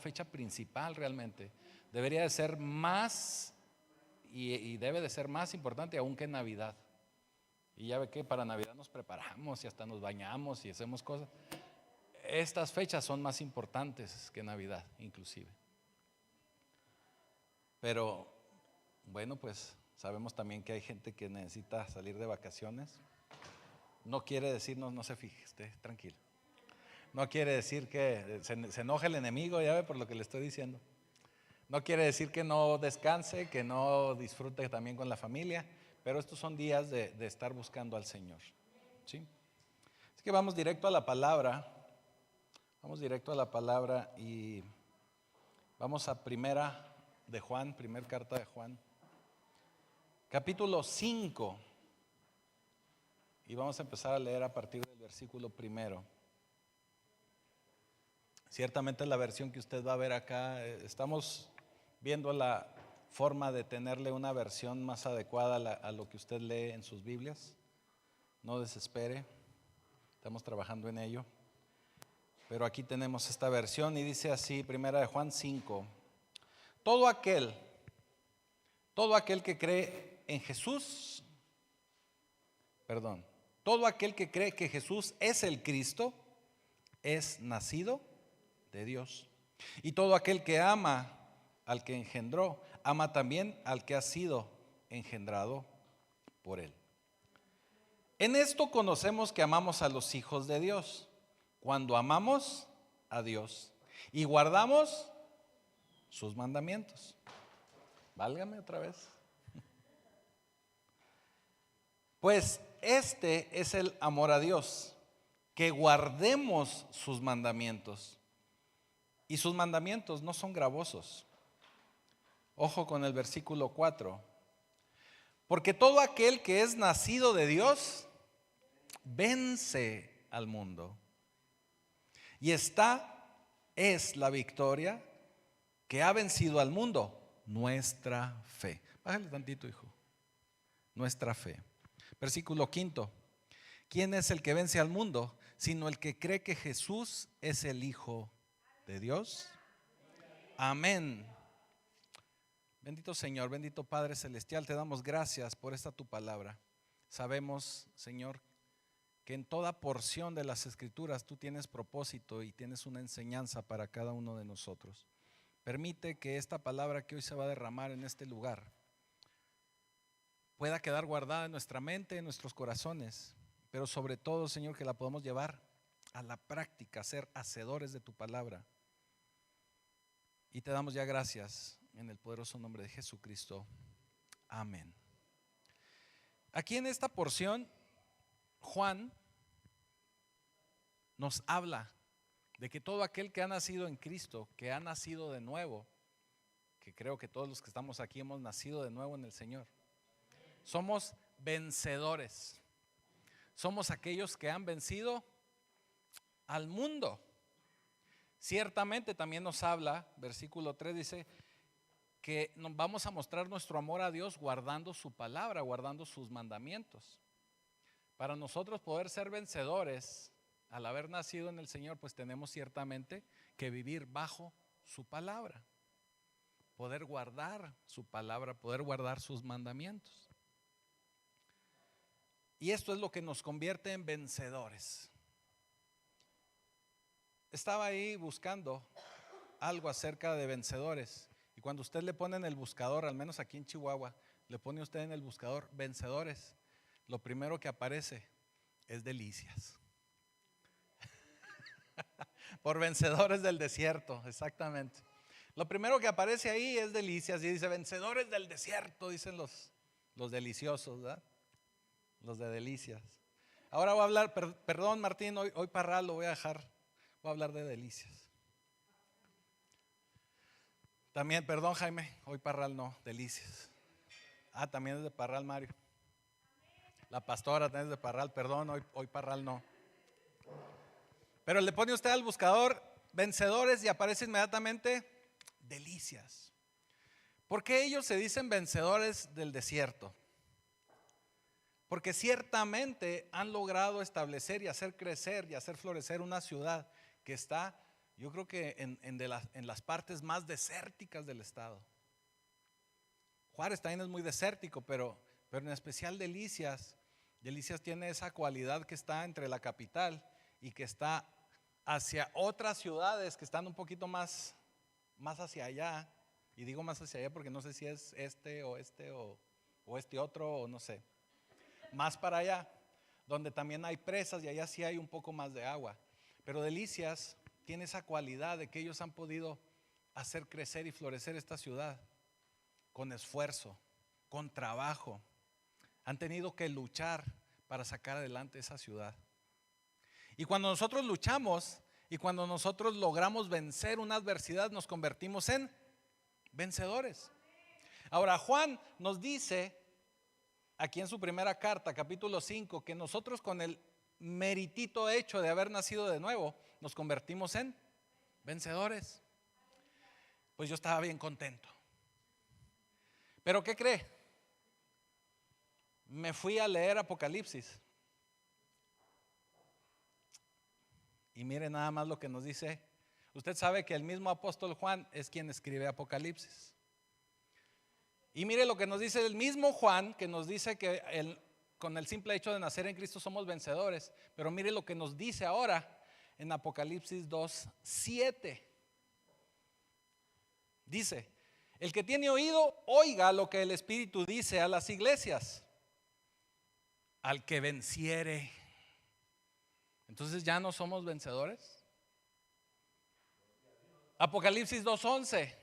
fecha principal realmente. Debería de ser más y debe de ser más importante aún que Navidad. Y ya ve que para Navidad nos preparamos y hasta nos bañamos y hacemos cosas. Estas fechas son más importantes que Navidad inclusive. Pero bueno, pues sabemos también que hay gente que necesita salir de vacaciones. No quiere decirnos, no se fije, esté tranquilo. No quiere decir que se enoje el enemigo, ya ve por lo que le estoy diciendo. No quiere decir que no descanse, que no disfrute también con la familia, pero estos son días de estar buscando al Señor, ¿sí? Así que vamos directo a la palabra. Vamos directo a la palabra y vamos a primera de Juan, primera carta de Juan, capítulo 5. Y vamos a empezar a leer a partir del versículo 1. Ciertamente la versión que usted va a ver acá, estamos viendo la forma de tenerle una versión más adecuada a lo que usted lee en sus Biblias. No desespere, estamos trabajando en ello. Pero aquí tenemos esta versión y dice así, primera de Juan 5. Todo aquel que cree en Jesús, todo aquel que cree que Jesús es el Cristo, es nacido de Dios. Y todo aquel que ama al que engendró, ama también al que ha sido engendrado por él. En esto conocemos que amamos a los hijos de Dios, cuando amamos a Dios y guardamos sus mandamientos. Válgame otra vez. Pues este es el amor a Dios, que guardemos sus mandamientos. Y sus mandamientos no son gravosos. Ojo con el versículo 4. Porque todo aquel que es nacido de Dios vence al mundo. Y esta es la victoria que ha vencido al mundo, nuestra fe. Bájale tantito, hijo. Nuestra fe. Versículo 5. ¿Quién es el que vence al mundo? Sino el que cree que Jesús es el Hijo de Dios. Amén. Bendito Señor, bendito Padre Celestial, te damos gracias por esta tu palabra. Sabemos, Señor, que en toda porción de las Escrituras tú tienes propósito y tienes una enseñanza para cada uno de nosotros. Permite que esta palabra que hoy se va a derramar en este lugar pueda quedar guardada en nuestra mente, en nuestros corazones, pero sobre todo, Señor, que la podamos llevar a la práctica, ser hacedores de tu palabra. Y te damos ya gracias en el poderoso nombre de Jesucristo. Amén. Aquí en esta porción, Juan nos habla de que todo aquel que ha nacido en Cristo, que ha nacido de nuevo, que creo que todos los que estamos aquí hemos nacido de nuevo en el Señor, somos vencedores. Somos aquellos que han vencido al mundo. Ciertamente también nos habla, versículo 3 dice, que nos vamos a mostrar nuestro amor a Dios guardando su palabra, guardando sus mandamientos. Para nosotros poder ser vencedores, al haber nacido en el Señor, pues tenemos ciertamente que vivir bajo su palabra, poder guardar su palabra, poder guardar sus mandamientos. Y esto es lo que nos convierte en vencedores. Estaba ahí buscando algo acerca de vencedores. Y cuando usted le pone en el buscador, al menos aquí en Chihuahua, le pone usted en el buscador vencedores, lo primero que aparece es Delicias. Por vencedores del desierto, exactamente. Lo primero que aparece ahí es Delicias y dice vencedores del desierto, dicen los deliciosos, ¿verdad? Los de Delicias. Ahora voy a hablar, perdón Martín, hoy Parral lo voy a dejar, voy a hablar de Delicias. También, perdón Jaime, hoy Parral no, Delicias. También es de Parral Mario. La pastora también es de Parral, perdón, hoy Parral no. Pero le pone usted al buscador vencedores y aparece inmediatamente Delicias. ¿Por qué ellos se dicen vencedores del desierto? Porque ciertamente han logrado establecer y hacer crecer y hacer florecer una ciudad que está yo creo que en las partes más desérticas del estado. Juárez también es muy desértico, pero en especial Delicias. Delicias tiene esa cualidad que está entre la capital y que está hacia otras ciudades que están un poquito más hacia allá. Y digo más hacia allá porque no sé si es o este otro, o no sé. Más para allá, donde también hay presas y allá sí hay un poco más de agua. Pero Delicias tiene esa cualidad de que ellos han podido hacer crecer y florecer esta ciudad con esfuerzo, con trabajo. Han tenido que luchar para sacar adelante esa ciudad. Y cuando nosotros luchamos y cuando nosotros logramos vencer una adversidad, nos convertimos en vencedores. Ahora Juan nos dice aquí en su primera carta, capítulo 5, que nosotros con el meritito hecho de haber nacido de nuevo, nos convertimos en vencedores. Pues yo estaba bien contento. ¿Pero qué cree? Me fui a leer Apocalipsis. Y mire nada más lo que nos dice. Usted sabe que el mismo apóstol Juan es quien escribe Apocalipsis. Y mire lo que nos dice el mismo Juan, que nos dice que con el simple hecho de nacer en Cristo somos vencedores. Pero mire lo que nos dice ahora en Apocalipsis 2:7. Dice: el que tiene oído, oiga lo que el Espíritu dice a las iglesias. Al que venciere. Entonces ya no somos vencedores. Apocalipsis 2:11.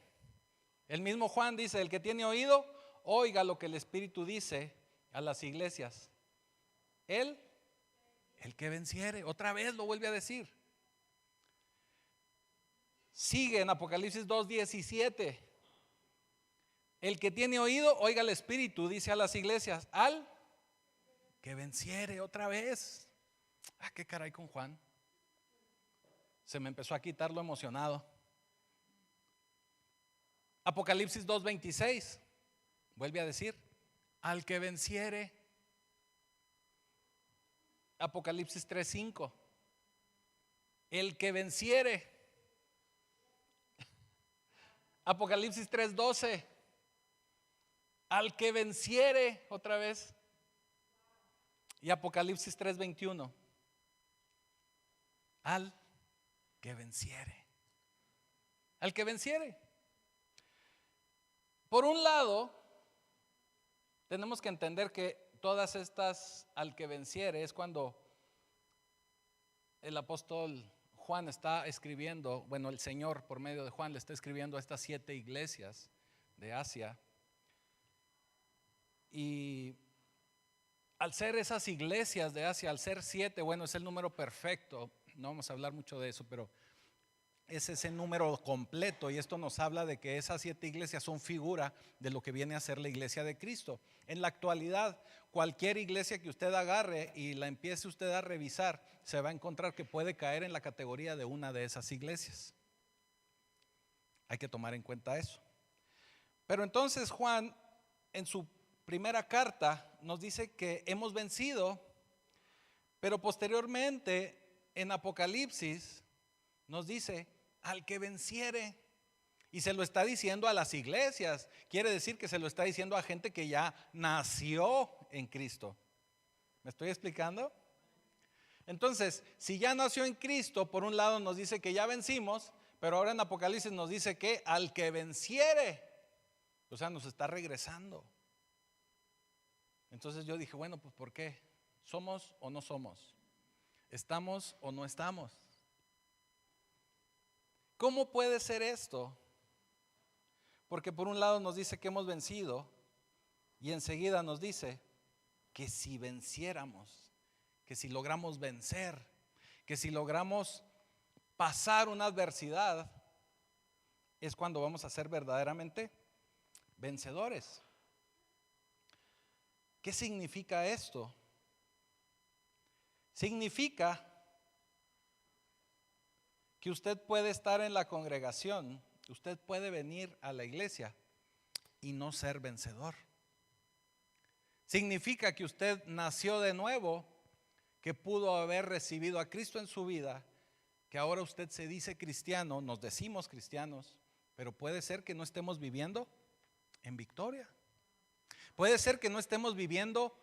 El mismo Juan dice: el que tiene oído, oiga lo que el Espíritu dice a las iglesias. El que venciere. Otra vez lo vuelve a decir. Sigue en Apocalipsis 2:17. El que tiene oído, oiga el Espíritu dice a las iglesias. Al que venciere. Otra vez. Qué caray con Juan. Se me empezó a quitar lo emocionado. Apocalipsis 2:26 vuelve a decir: al que venciere. Apocalipsis 3:5. El que venciere. Apocalipsis 3:12. Al que venciere. Otra vez. Y Apocalipsis 3:21. Al que venciere. Al que venciere. Por un lado, tenemos que entender que todas estas al que venciere es cuando el apóstol Juan está escribiendo, bueno, el Señor por medio de Juan le está escribiendo a estas 7 iglesias de Asia. Y al ser esas iglesias de Asia, al ser 7, bueno, es el número perfecto. No vamos a hablar mucho de eso, pero es ese número completo, y esto nos habla de que esas 7 iglesias son figura de lo que viene a ser la iglesia de Cristo. En la actualidad, cualquier iglesia que usted agarre y la empiece usted a revisar, se va a encontrar que puede caer en la categoría de una de esas iglesias. Hay que tomar en cuenta eso. Pero entonces Juan, en su primera carta, nos dice que hemos vencido, pero posteriormente en Apocalipsis nos dice: al que venciere. Y se lo está diciendo a las iglesias. Quiere decir que se lo está diciendo a gente que ya nació en Cristo. ¿Me estoy explicando? Entonces, si ya nació en Cristo, por un lado nos dice que ya vencimos, pero ahora en Apocalipsis nos dice que al que venciere, o sea, nos está regresando. Entonces yo dije, bueno, pues ¿por qué? ¿Somos o no somos? ¿Estamos o no estamos? ¿Cómo puede ser esto? Porque por un lado nos dice que hemos vencido y enseguida nos dice que si venciéramos, que si logramos vencer, que si logramos pasar una adversidad, es cuando vamos a ser verdaderamente vencedores. ¿Qué significa esto? Significa que usted puede estar en la congregación, usted puede venir a la iglesia y no ser vencedor. Significa que usted nació de nuevo, que pudo haber recibido a Cristo en su vida, que ahora usted se dice cristiano, nos decimos cristianos, pero puede ser que no estemos viviendo en victoria. Puede ser que no estemos viviendo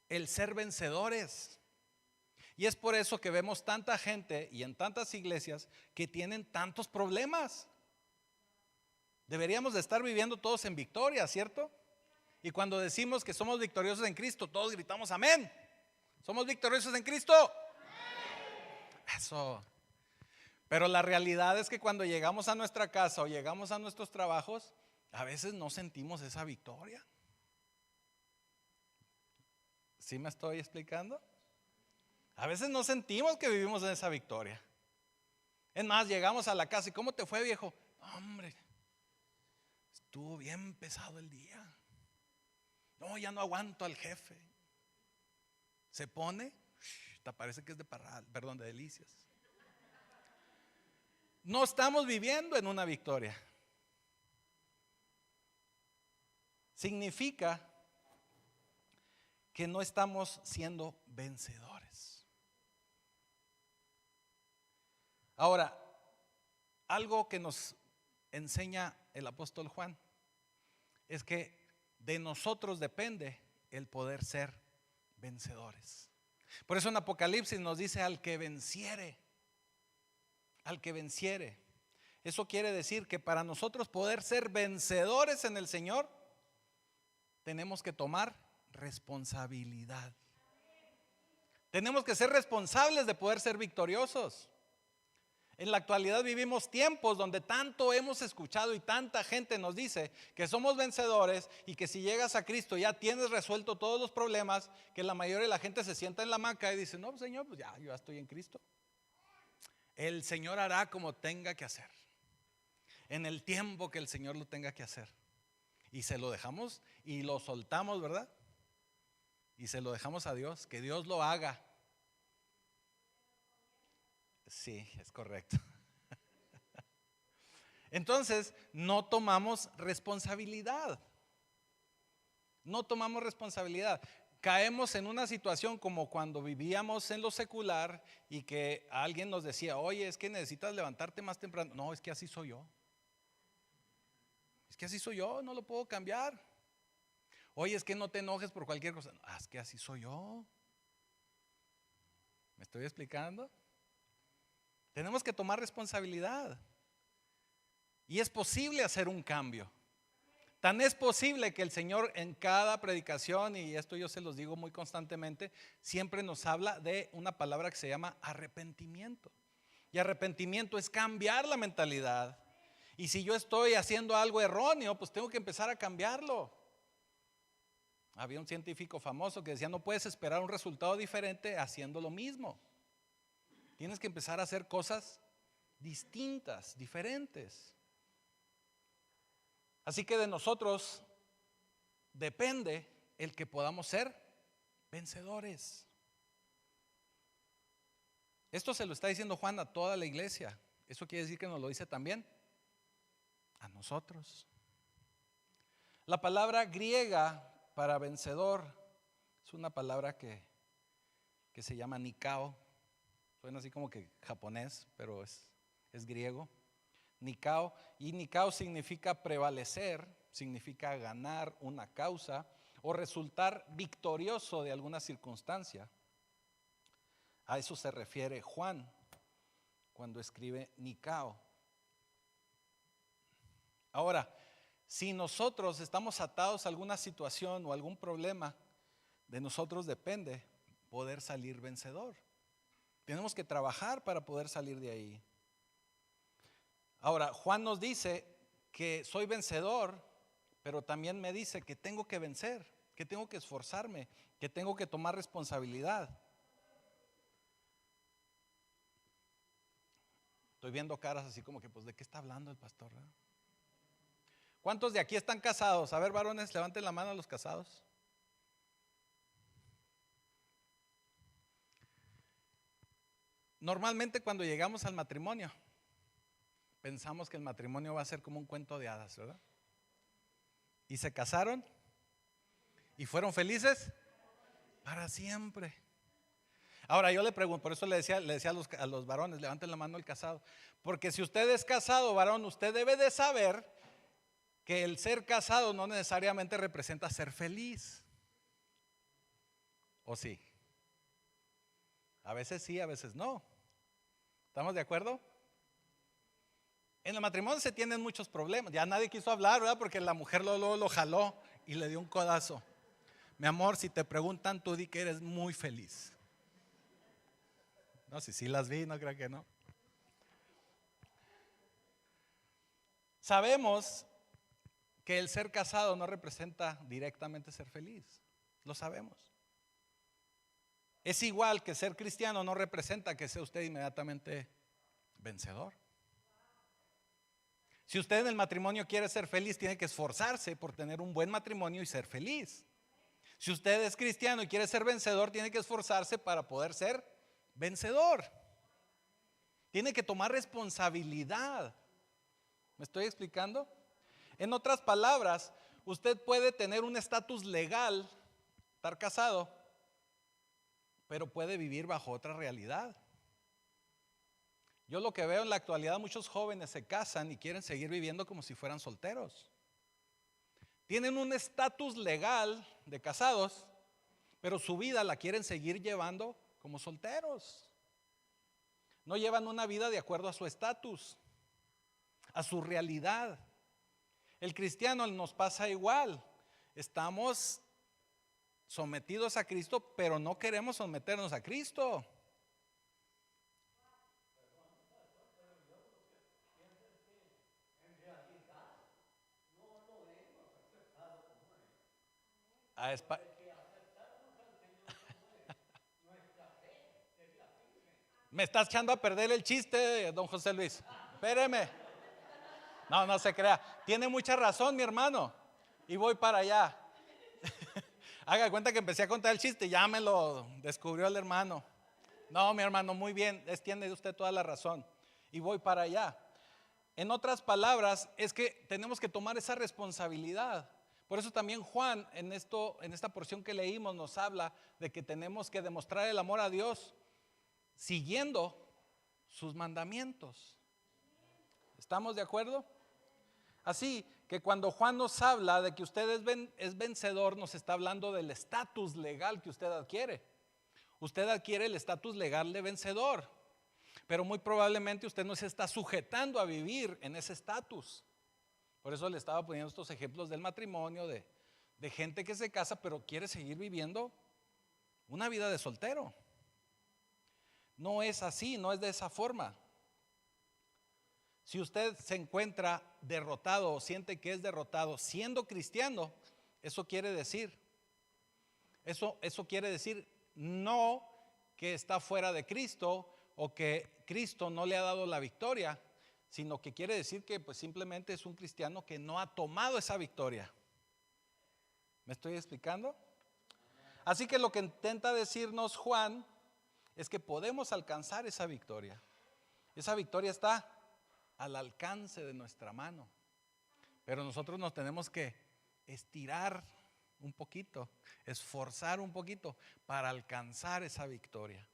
el ser vencedores. Y es por eso que vemos tanta gente y en tantas iglesias que tienen tantos problemas. Deberíamos de estar viviendo todos en victoria, ¿cierto? Y cuando decimos que somos victoriosos en Cristo, todos gritamos amén. ¿Somos victoriosos en Cristo? Eso. Pero la realidad es que cuando llegamos a nuestra casa o llegamos a nuestros trabajos, a veces no sentimos esa victoria. ¿Sí me estoy explicando? A veces no sentimos que vivimos en esa victoria. Es más, llegamos a la casa y ¿cómo te fue, viejo? Hombre, estuvo bien pesado el día. No, ya no aguanto al jefe. Se pone, te parece que es de Parral, perdón, de Delicias. No estamos viviendo en una victoria. Significa que no estamos siendo vencedores. Ahora, algo que nos enseña el apóstol Juan es que de nosotros depende el poder ser vencedores. Por eso en Apocalipsis nos dice al que venciere, al que venciere. Eso quiere decir que para nosotros poder ser vencedores en el Señor, tenemos que tomar responsabilidad. Tenemos que ser responsables de poder ser victoriosos. En la actualidad vivimos tiempos donde tanto hemos escuchado y tanta gente nos dice que somos vencedores y que si llegas a Cristo ya tienes resuelto todos los problemas, que la mayoría de la gente se sienta en la hamaca y dice, no, Señor, pues ya, yo ya estoy en Cristo. El Señor hará como tenga que hacer, en el tiempo que el Señor lo tenga que hacer. Y se lo dejamos y lo soltamos, ¿verdad? Y se lo dejamos a Dios, que Dios lo haga. Sí, es correcto. Entonces, no tomamos responsabilidad. No tomamos responsabilidad. Caemos en una situación como cuando vivíamos en lo secular y que alguien nos decía, oye, es que necesitas levantarte más temprano. No, es que así soy yo. Es que así soy yo, no lo puedo cambiar. Oye, es que no te enojes por cualquier cosa. No, es que así soy yo. ¿Me estoy explicando? Tenemos que tomar responsabilidad. Y es posible hacer un cambio. Tan es posible que el Señor en cada predicación, y esto yo se los digo muy constantemente, siempre nos habla de una palabra que se llama arrepentimiento. Y arrepentimiento es cambiar la mentalidad. Y si yo estoy haciendo algo erróneo, pues tengo que empezar a cambiarlo. Había un científico famoso que decía, no puedes esperar un resultado diferente haciendo lo mismo. Tienes que empezar a hacer cosas distintas, diferentes. Así que de nosotros depende el que podamos ser vencedores. Esto se lo está diciendo Juan a toda la iglesia. Eso quiere decir que nos lo dice también a nosotros. La palabra griega para vencedor es una palabra que se llama nikao. Suena así como que japonés, pero es griego. Nikao, y nikao significa prevalecer, significa ganar una causa o resultar victorioso de alguna circunstancia. A eso se refiere Juan cuando escribe nikao. Ahora, si nosotros estamos atados a alguna situación o algún problema, de nosotros depende poder salir vencedor. Tenemos que trabajar para poder salir de ahí. Ahora, Juan nos dice que soy vencedor, pero también me dice que tengo que vencer, que tengo que esforzarme, que tengo que tomar responsabilidad. Estoy viendo caras así como que, pues, ¿de qué está hablando el pastor? ¿Verdad? ¿Cuántos de aquí están casados? A ver, varones, levanten la mano a los casados. Normalmente cuando llegamos al matrimonio, pensamos que el matrimonio va a ser como un cuento de hadas, ¿verdad? Y se casaron y fueron felices para siempre. Ahora yo le pregunto, por eso le decía a los varones, levanten la mano el casado. Porque si usted es casado, varón, usted debe de saber que el ser casado no necesariamente representa ser feliz. ¿O sí? A veces sí, a veces no. ¿Estamos de acuerdo? En el matrimonio se tienen muchos problemas. Ya nadie quiso hablar, ¿verdad? Porque la mujer lo jaló y le dio un codazo. Mi amor, si te preguntan, tú di que eres muy feliz. No, si sí las vi, no creo que no. Sabemos que el ser casado no representa directamente ser feliz. Lo sabemos. Es igual que ser cristiano no representa que sea usted inmediatamente vencedor. Si usted en el matrimonio quiere ser feliz, tiene que esforzarse por tener un buen matrimonio y ser feliz. Si usted es cristiano y quiere ser vencedor, tiene que esforzarse para poder ser vencedor. Tiene que tomar responsabilidad. ¿Me estoy explicando? En otras palabras, usted puede tener un estatus legal, estar casado, pero puede vivir bajo otra realidad. Yo lo que veo en la actualidad, muchos jóvenes se casan y quieren seguir viviendo como si fueran solteros. Tienen un estatus legal de casados, pero su vida la quieren seguir llevando como solteros. No llevan una vida de acuerdo a su estatus, a su realidad. El cristiano nos pasa igual. Estamos sometidos a Cristo, pero no queremos someternos a Cristo. A espa- Me estás echando a perder el chiste, don José Luis. Espéreme. No, no se crea. Tiene mucha razón, mi hermano. Y voy para allá. Haga cuenta que empecé a contar el chiste, ya me lo descubrió el hermano. No, mi hermano, muy bien, tiene usted toda la razón. Y voy para allá. En otras palabras, es que tenemos que tomar esa responsabilidad. Por eso también Juan, en esta porción que leímos, nos habla de que tenemos que demostrar el amor a Dios siguiendo sus mandamientos. ¿Estamos de acuerdo? Así que cuando Juan nos habla de que usted es vencedor, nos está hablando del estatus legal que usted adquiere. Usted adquiere el estatus legal de vencedor, pero muy probablemente usted no se está sujetando a vivir en ese estatus. Por eso le estaba poniendo estos ejemplos del matrimonio, de gente que se casa pero quiere seguir viviendo una vida de soltero. No es así, no es de esa forma. Si usted se encuentra derrotado o siente que es derrotado siendo cristiano, eso quiere decir no que está fuera de Cristo o que Cristo no le ha dado la victoria, sino que quiere decir que pues simplemente es un cristiano que no ha tomado esa victoria. ¿Me estoy explicando? Así que lo que intenta decirnos Juan es que podemos alcanzar esa victoria. Esa victoria está al alcance de nuestra mano, pero nosotros nos tenemos que estirar un poquito, esforzar un poquito para alcanzar esa victoria.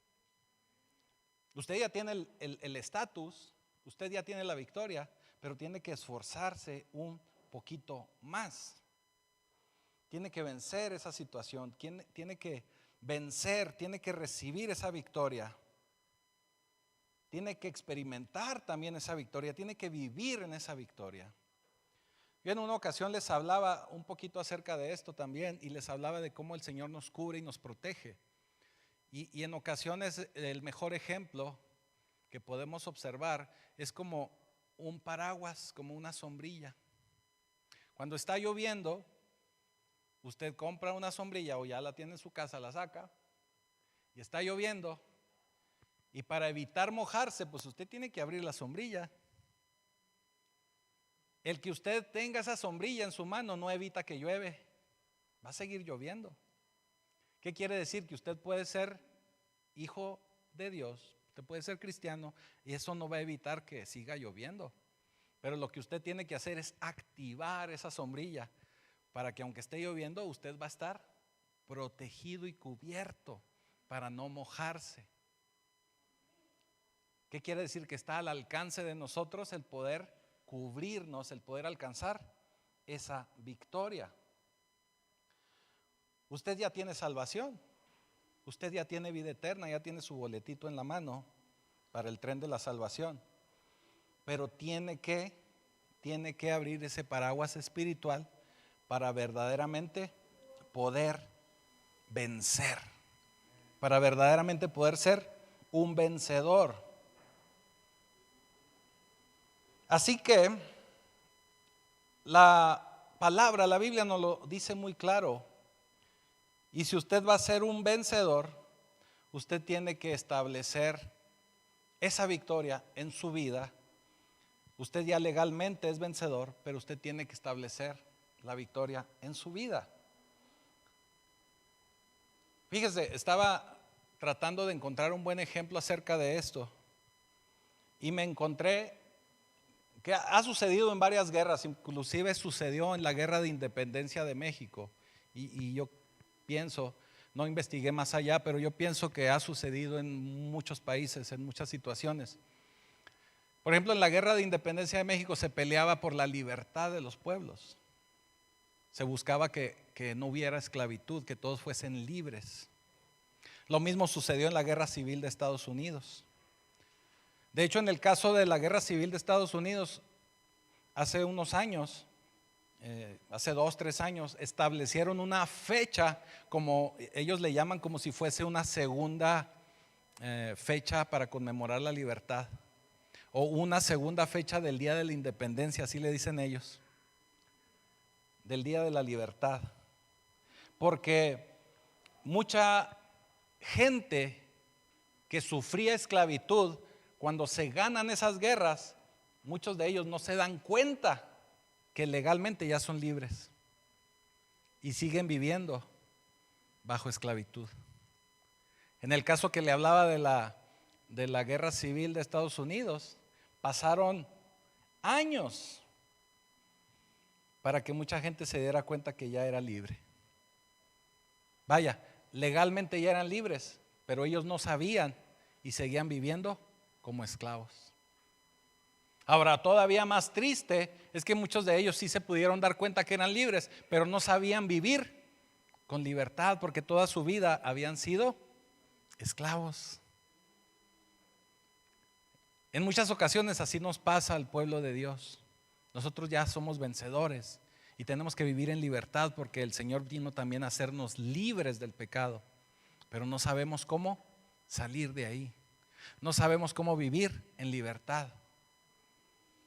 Usted ya tiene el estatus, usted ya tiene la victoria, pero tiene que esforzarse un poquito más. Tiene que vencer esa situación, tiene que vencer, tiene que recibir esa victoria. Tiene que experimentar también esa victoria, tiene que vivir en esa victoria. Yo en una ocasión les hablaba un poquito acerca de esto también y les hablaba de cómo el Señor nos cubre y nos protege. Y en ocasiones el mejor ejemplo que podemos observar es como un paraguas, como una sombrilla. Cuando está lloviendo, usted compra una sombrilla o ya la tiene en su casa, la saca y está lloviendo. Y para evitar mojarse, pues usted tiene que abrir la sombrilla. El que usted tenga esa sombrilla en su mano no evita que llueve. Va a seguir lloviendo. ¿Qué quiere decir? Que usted puede ser hijo de Dios, usted puede ser cristiano y eso no va a evitar que siga lloviendo. Pero lo que usted tiene que hacer es activar esa sombrilla para que aunque esté lloviendo, usted va a estar protegido y cubierto para no mojarse. ¿Qué quiere decir? Que está al alcance de nosotros el poder cubrirnos, el poder alcanzar esa victoria. Usted ya tiene salvación, usted ya tiene vida eterna, ya tiene su boletito en la mano para el tren de la salvación, pero tiene que abrir ese paraguas espiritual para verdaderamente poder vencer, para verdaderamente poder ser un vencedor. Así que la palabra, la Biblia nos lo dice muy claro. Y si usted va a ser un vencedor, usted tiene que establecer esa victoria en su vida. Usted ya legalmente es vencedor, pero usted tiene que establecer la victoria en su vida. Fíjese, estaba tratando de encontrar un buen ejemplo acerca de esto y me encontré que ha sucedido en varias guerras, inclusive sucedió en la guerra de independencia de México, y yo pienso, no investigué más allá, pero yo pienso que ha sucedido en muchos países, en muchas situaciones. Por ejemplo, en la guerra de independencia de México se peleaba por la libertad de los pueblos. Se buscaba que no hubiera esclavitud, que todos fuesen libres. Lo mismo sucedió en la guerra civil de Estados Unidos. De hecho, en el caso de la guerra civil de Estados Unidos, hace unos años, hace 2, 3 años, establecieron una fecha, como ellos le llaman, como si fuese una segunda fecha para conmemorar la libertad, o una segunda fecha del Día de la Independencia, así le dicen ellos, del Día de la Libertad, porque mucha gente que sufría esclavitud, cuando se ganan esas guerras, muchos de ellos no se dan cuenta que legalmente ya son libres y siguen viviendo bajo esclavitud. En el caso que le hablaba de la guerra civil de Estados Unidos, pasaron años para que mucha gente se diera cuenta que ya era libre. Vaya, legalmente ya eran libres, pero ellos no sabían y seguían viviendo como esclavos. Ahora, todavía más triste es que muchos de ellos sí se pudieron dar cuenta que eran libres, pero no sabían vivir con libertad porque toda su vida habían sido esclavos. En muchas ocasiones así nos pasa al pueblo de Dios. Nosotros ya somos vencedores y tenemos que vivir en libertad porque el Señor vino también a hacernos libres del pecado, pero no sabemos cómo salir de ahí. No sabemos cómo vivir en libertad.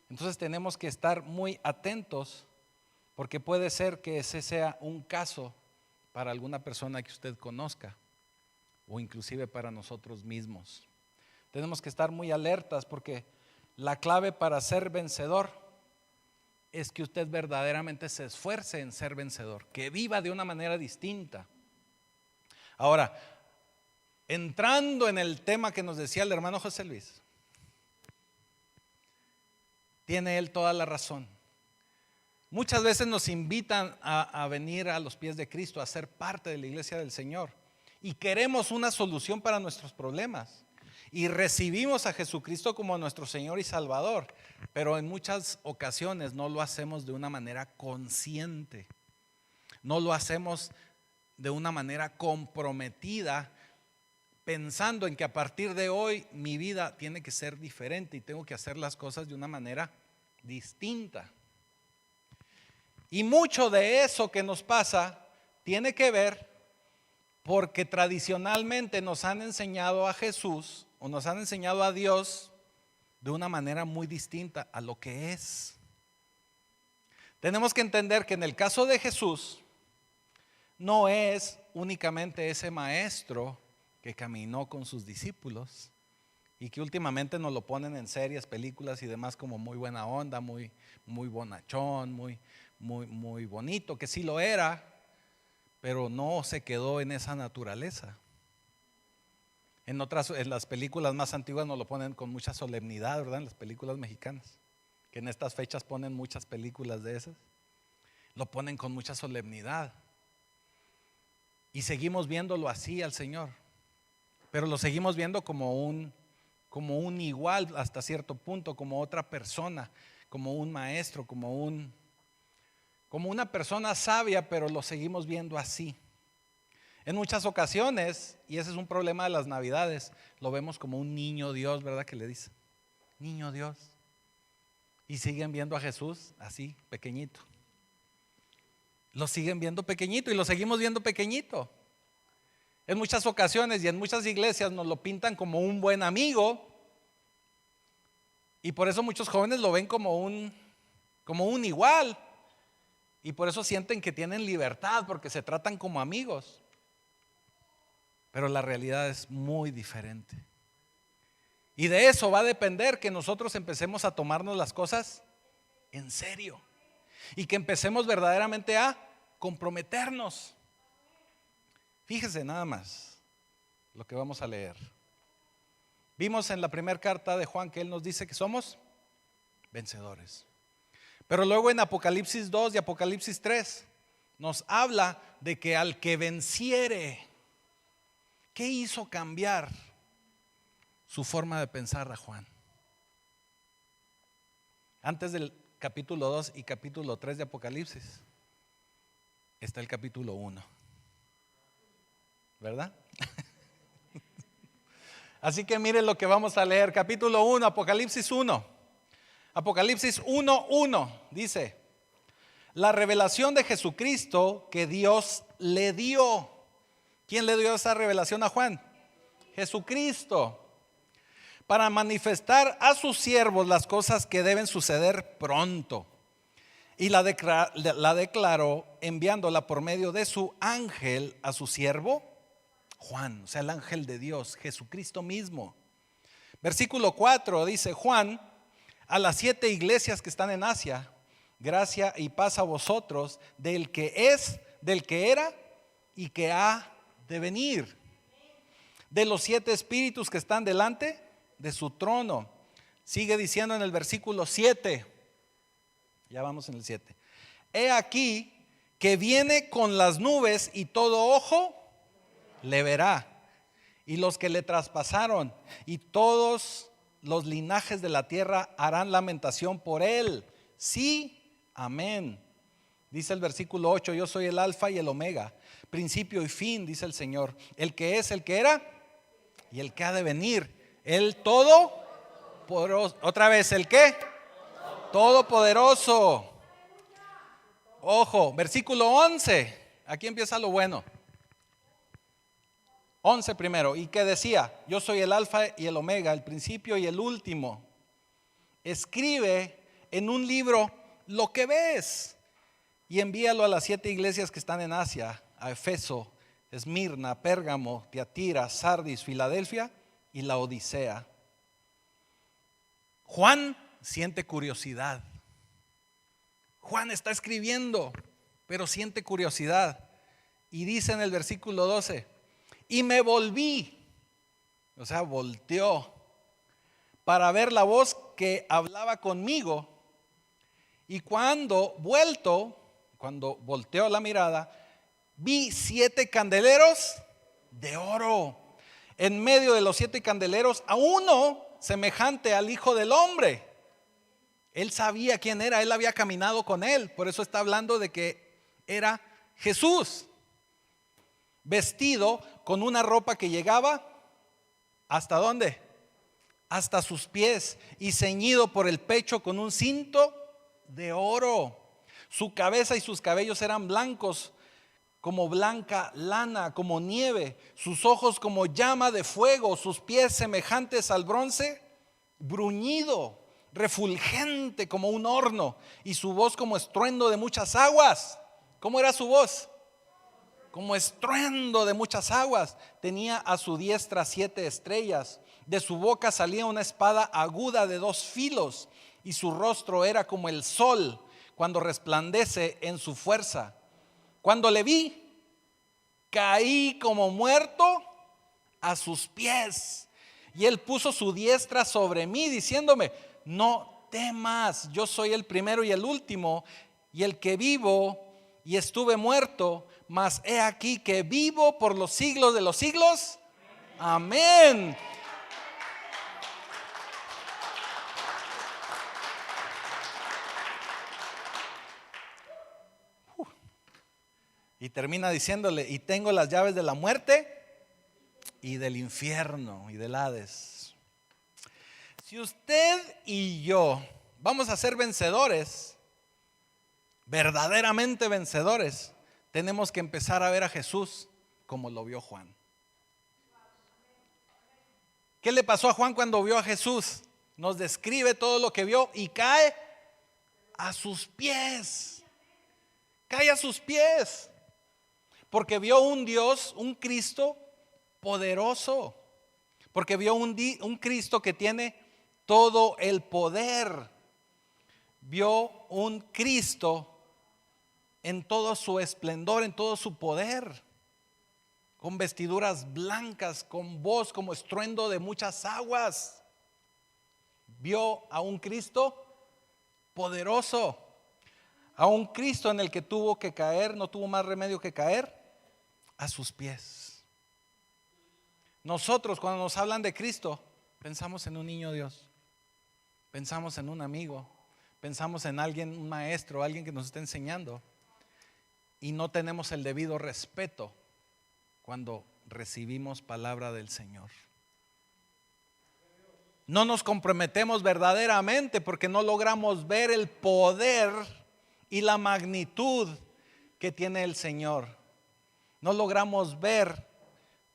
Entonces tenemos que estar muy atentos porque puede ser que ese sea un caso para alguna persona que usted conozca o inclusive para nosotros mismos. Tenemos que estar muy alertas porque la clave para ser vencedor es que usted verdaderamente se esfuerce en ser vencedor, que viva de una manera distinta. Ahora, entrando en el tema que nos decía el hermano José Luis, tiene él toda la razón. Muchas veces nos invitan a venir a los pies de Cristo, a ser parte de la iglesia del Señor, y queremos una solución para nuestros problemas, y recibimos a Jesucristo como nuestro Señor y Salvador, pero en muchas ocasiones no lo hacemos de una manera consciente, no lo hacemos de una manera comprometida, pensando en que a partir de hoy mi vida tiene que ser diferente y tengo que hacer las cosas de una manera distinta. Y mucho de eso que nos pasa tiene que ver porque tradicionalmente nos han enseñado a Jesús o nos han enseñado a Dios de una manera muy distinta a lo que es. Tenemos que entender que en el caso de Jesús no es únicamente ese maestro que caminó con sus discípulos y que últimamente nos lo ponen en series, películas y demás como muy buena onda, muy bonachón, muy bonito, que sí lo era, pero no se quedó en esa naturaleza. En las películas más antiguas nos lo ponen con mucha solemnidad, ¿verdad? En las películas mexicanas, que en estas fechas ponen muchas películas de esas, lo ponen con mucha solemnidad. Y seguimos viéndolo así al Señor. pero lo seguimos viendo como un igual hasta cierto punto, como otra persona, como un maestro, como una persona sabia, pero lo seguimos viendo así. En muchas ocasiones, y ese es un problema de las Navidades, lo vemos como un niño Dios, ¿verdad? Que le dice, niño Dios. Y siguen viendo a Jesús así, pequeñito. Lo siguen viendo pequeñito y lo seguimos viendo pequeñito. En muchas ocasiones y en muchas iglesias nos lo pintan como un buen amigo. Y por eso muchos jóvenes lo ven como un igual. Y por eso sienten que tienen libertad, porque se tratan como amigos. Pero la realidad es muy diferente. Y de eso va a depender que nosotros empecemos a tomarnos las cosas en serio. Y que empecemos verdaderamente a comprometernos. Fíjese nada más lo que vamos a leer. Vimos en la primera carta de Juan que él nos dice que somos vencedores. Pero luego en Apocalipsis 2 y Apocalipsis 3 nos habla de que al que venciere, ¿qué hizo cambiar su forma de pensar a Juan? Antes del capítulo 2 y capítulo 3 de Apocalipsis está el capítulo 1, ¿verdad? Así que miren lo que vamos a leer. Capítulo 1, Apocalipsis 1. Apocalipsis 1:1 dice: la revelación de Jesucristo que Dios le dio. ¿Quién le dio esa revelación a Juan? Jesucristo. Para manifestar a sus siervos las cosas que deben suceder pronto. Y la declaró enviándola por medio de su ángel a su siervo Juan, o sea, el ángel de Dios, Jesucristo mismo. Versículo 4 dice: Juan, a las 7 iglesias que están en Asia, gracia y paz a vosotros, del que es, del que era y que ha de venir, de los 7 espíritus que están delante de su trono. Sigue diciendo en el versículo 7, ya vamos en el 7: he aquí que viene con las nubes y todo ojo le verá, y los que le traspasaron y todos los linajes de la tierra harán lamentación por él. Sí, amén. Dice el versículo 8: yo soy el alfa y el omega, principio y fin, dice el Señor, el que es, el que era y el que ha de venir, el todopoderoso. Otra vez, ¿el qué? Todopoderoso. Ojo, versículo 11, aquí empieza lo bueno. 11 primero, y que decía: yo soy el alfa y el omega, el principio y el último. Escribe en un libro lo que ves y envíalo a las 7 iglesias que están en Asia: a Efeso, Esmirna, Pérgamo, Tiatira, Sardis, Filadelfia y la Odisea. Juan siente curiosidad. Juan está escribiendo, pero siente curiosidad. Y dice en el versículo 12: y me volví, o sea, volteó, para ver la voz que hablaba conmigo. Y cuando volteó la mirada, vi 7 candeleros de oro. En medio de los 7 candeleros, a uno semejante al Hijo del Hombre. Él sabía quién era, él había caminado con él. Por eso está hablando de que era Jesús, vestido con una ropa que llegaba ¿hasta dónde? Hasta sus pies, y ceñido por el pecho con un cinto de oro. Su cabeza y sus cabellos eran blancos como blanca lana, como nieve, sus ojos como llama de fuego, sus pies semejantes al bronce bruñido, refulgente como un horno, y su voz como estruendo de muchas aguas. ¿Cómo era su voz? Como estruendo de muchas aguas. Tenía a su diestra 7 estrellas. De su boca salía una espada aguda de 2 filos, y su rostro era como el sol cuando resplandece en su fuerza. Cuando le vi, caí como muerto a sus pies, y él puso su diestra sobre mí, diciéndome: no temas, yo soy el primero y el último, y el que vivo y estuve muerto, mas he aquí que vivo por los siglos de los siglos. Amén. Y termina diciéndole, y tengo las llaves de la muerte y del infierno y del Hades. Si usted y yo vamos a ser vencedores, verdaderamente vencedores, tenemos que empezar a ver a Jesús como lo vio Juan. ¿Qué le pasó a Juan cuando vio a Jesús? Nos describe todo lo que vio y cae a sus pies. Cae a sus pies. Porque vio un Dios, un Cristo poderoso. Porque vio un Cristo que tiene todo el poder. Vio un Cristo en todo su esplendor, en todo su poder. Con vestiduras blancas, con voz como estruendo de muchas aguas. Vio a un Cristo poderoso. A un Cristo en el que tuvo que caer, no tuvo más remedio que caer a sus pies. Nosotros cuando nos hablan de Cristo, pensamos en un niño Dios, pensamos en un amigo, pensamos en alguien, un maestro, alguien que nos está enseñando, y no tenemos el debido respeto cuando recibimos palabra del Señor. No nos comprometemos verdaderamente porque no logramos ver el poder y la magnitud que tiene el Señor. No logramos ver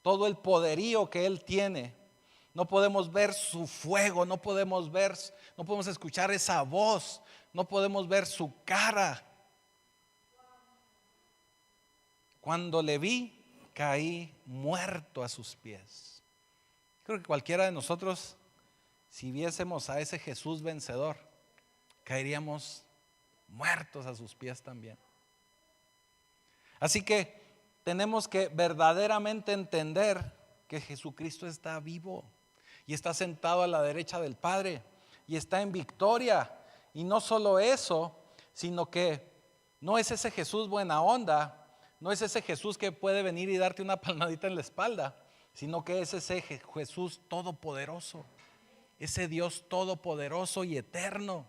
todo el poderío que Él tiene. No podemos ver su fuego, no podemos escuchar esa voz, no podemos ver su cara. Cuando le vi, caí muerto a sus pies. Creo que cualquiera de nosotros, si viésemos a ese Jesús vencedor, caeríamos muertos a sus pies también. Así que tenemos que verdaderamente entender que Jesucristo está vivo y está sentado a la derecha del Padre y está en victoria. Y no solo eso, sino que no es ese Jesús buena onda, no es ese Jesús que puede venir y darte una palmadita en la espalda, sino que es ese Jesús todopoderoso, ese Dios todopoderoso y eterno.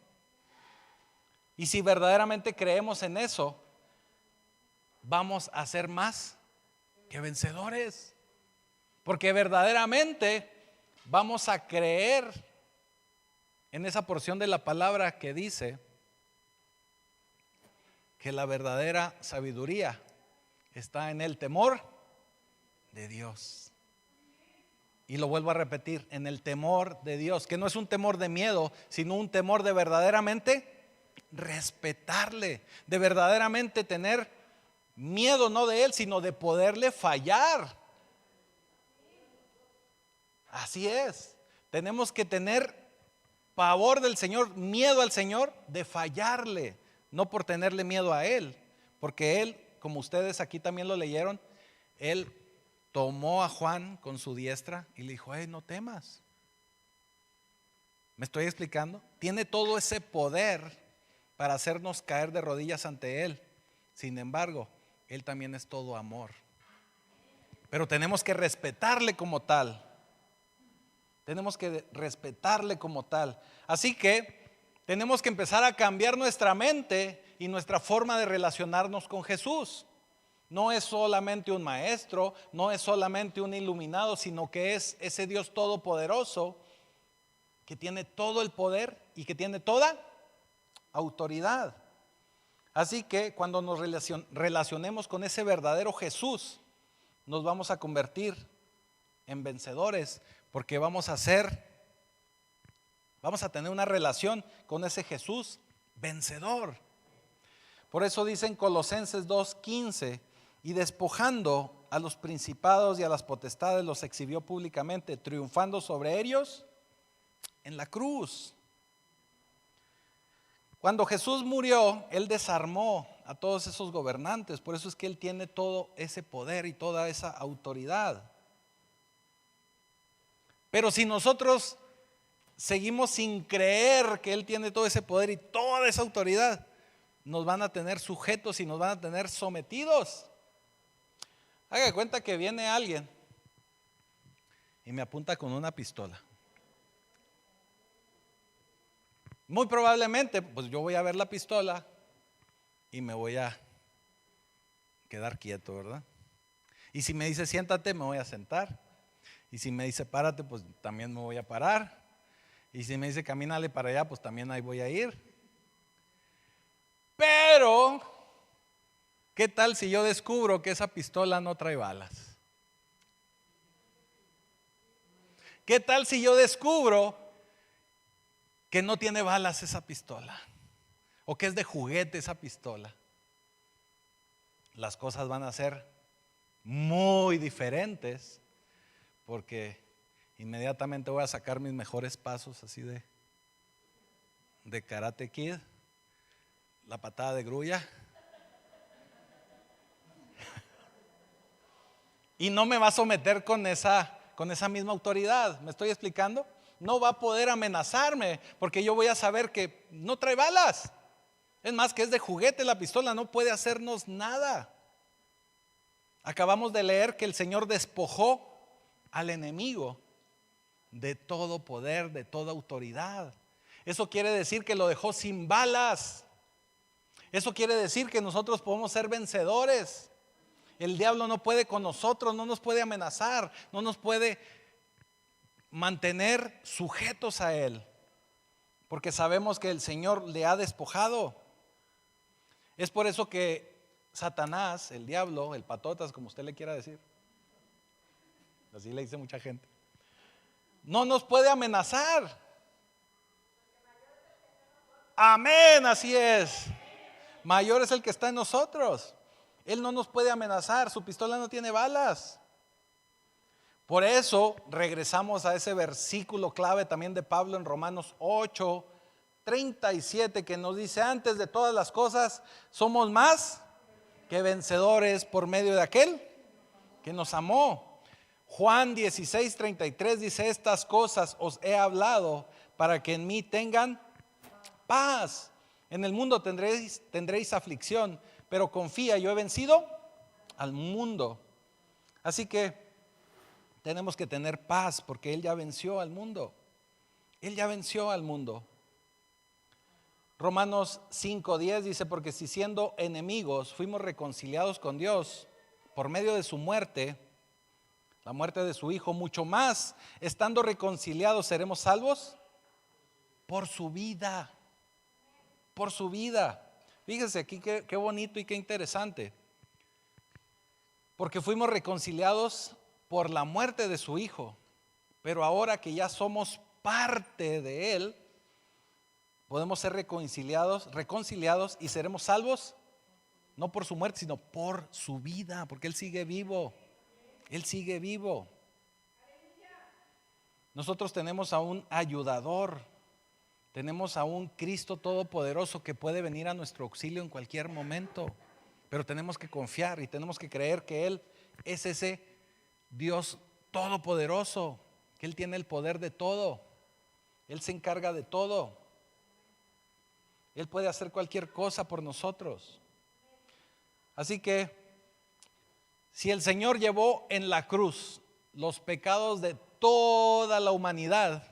Y si verdaderamente creemos en eso, vamos a ser más que vencedores. Porque verdaderamente vamos a creer en esa porción de la palabra que dice que la verdadera sabiduría está en el temor de Dios. Y lo vuelvo a repetir, en el temor de Dios, que no es un temor de miedo, sino un temor de verdaderamente respetarle, de verdaderamente tener miedo no de Él, sino de poderle fallar. Así es, tenemos que tener pavor del Señor, miedo al Señor de fallarle, no por tenerle miedo a Él, porque Él, como ustedes aquí también lo leyeron, Él tomó a Juan con su diestra y le dijo: no temas. ¿Me estoy explicando? Tiene todo ese poder para hacernos caer de rodillas ante Él. Sin embargo, Él también es todo amor. Pero tenemos que respetarle como tal. Tenemos que respetarle como tal. Así que tenemos que empezar a cambiar nuestra mente y nuestra forma de relacionarnos con Jesús. No es solamente un maestro, no es solamente un iluminado, sino que es ese Dios todopoderoso que tiene todo el poder y que tiene toda autoridad. Así que cuando nos relacionemos con ese verdadero Jesús, nos vamos a convertir en vencedores, porque vamos a tener una relación con ese Jesús vencedor. Por eso dice en Colosenses 2:15: y despojando a los principados y a las potestades, los exhibió públicamente, triunfando sobre ellos en la cruz. Cuando Jesús murió, Él desarmó a todos esos gobernantes. Por eso es que Él tiene todo ese poder y toda esa autoridad. Pero si nosotros seguimos sin creer que Él tiene todo ese poder y toda esa autoridad, nos van a tener sujetos y nos van a tener sometidos. Haga de cuenta que viene alguien y me apunta con una pistola. Muy probablemente, pues yo voy a ver la pistola y me voy a quedar quieto, ¿verdad? Y si me dice siéntate, me voy a sentar. Y si me dice párate, pues también me voy a parar. Y si me dice camínale para allá, pues también ahí voy a ir. Pero, ¿qué tal si yo descubro que esa pistola no trae balas? ¿Qué tal si yo descubro que no tiene balas esa pistola? O que es de juguete esa pistola. Las cosas van a ser muy diferentes, porque inmediatamente voy a sacar mis mejores pasos así de Karate Kid, la patada de grulla. Y no me va a someter con esa misma autoridad. ¿Me estoy explicando? No va a poder amenazarme porque yo voy a saber que no trae balas. Es más, que es de juguete la pistola, no puede hacernos nada. Acabamos de leer que el Señor despojó al enemigo de todo poder, de toda autoridad. Eso quiere decir que lo dejó sin balas. Eso quiere decir que nosotros podemos ser vencedores. El diablo no puede con nosotros, no nos puede amenazar, no nos puede mantener sujetos a él, porque sabemos que el Señor le ha despojado. Es por eso que Satanás, el diablo, el patotas, como usted le quiera decir, así le dice mucha gente, no nos puede amenazar. Amén, así es. Mayor es el que está en nosotros. Él no nos puede amenazar, su pistola no tiene balas. Por eso regresamos a ese versículo clave también de Pablo en Romanos 8:37, que nos dice: antes de todas las cosas somos más que vencedores por medio de aquel que nos amó. Juan 16:33 dice: estas cosas os he hablado para que en mí tengan paz. En el mundo tendréis aflicción, pero confía, yo he vencido al mundo. Así que tenemos que tener paz porque Él ya venció al mundo. Él ya venció al mundo. Romanos 5:10 dice: porque si siendo enemigos fuimos reconciliados con Dios por medio de su muerte, la muerte de su Hijo, mucho más, estando reconciliados, seremos salvos por su vida. Por su vida. Fíjese aquí qué bonito y qué interesante. Porque fuimos reconciliados por la muerte de su Hijo. Pero ahora que ya somos parte de Él, podemos ser reconciliados y seremos salvos, no por su muerte, sino por su vida, porque Él sigue vivo. Él sigue vivo. Nosotros tenemos a un ayudador. Tenemos a un Cristo todopoderoso que puede venir a nuestro auxilio en cualquier momento. Pero tenemos que confiar y tenemos que creer que Él es ese Dios todopoderoso, que Él tiene el poder de todo. Él se encarga de todo. Él puede hacer cualquier cosa por nosotros. Así que si el Señor llevó en la cruz los pecados de toda la humanidad,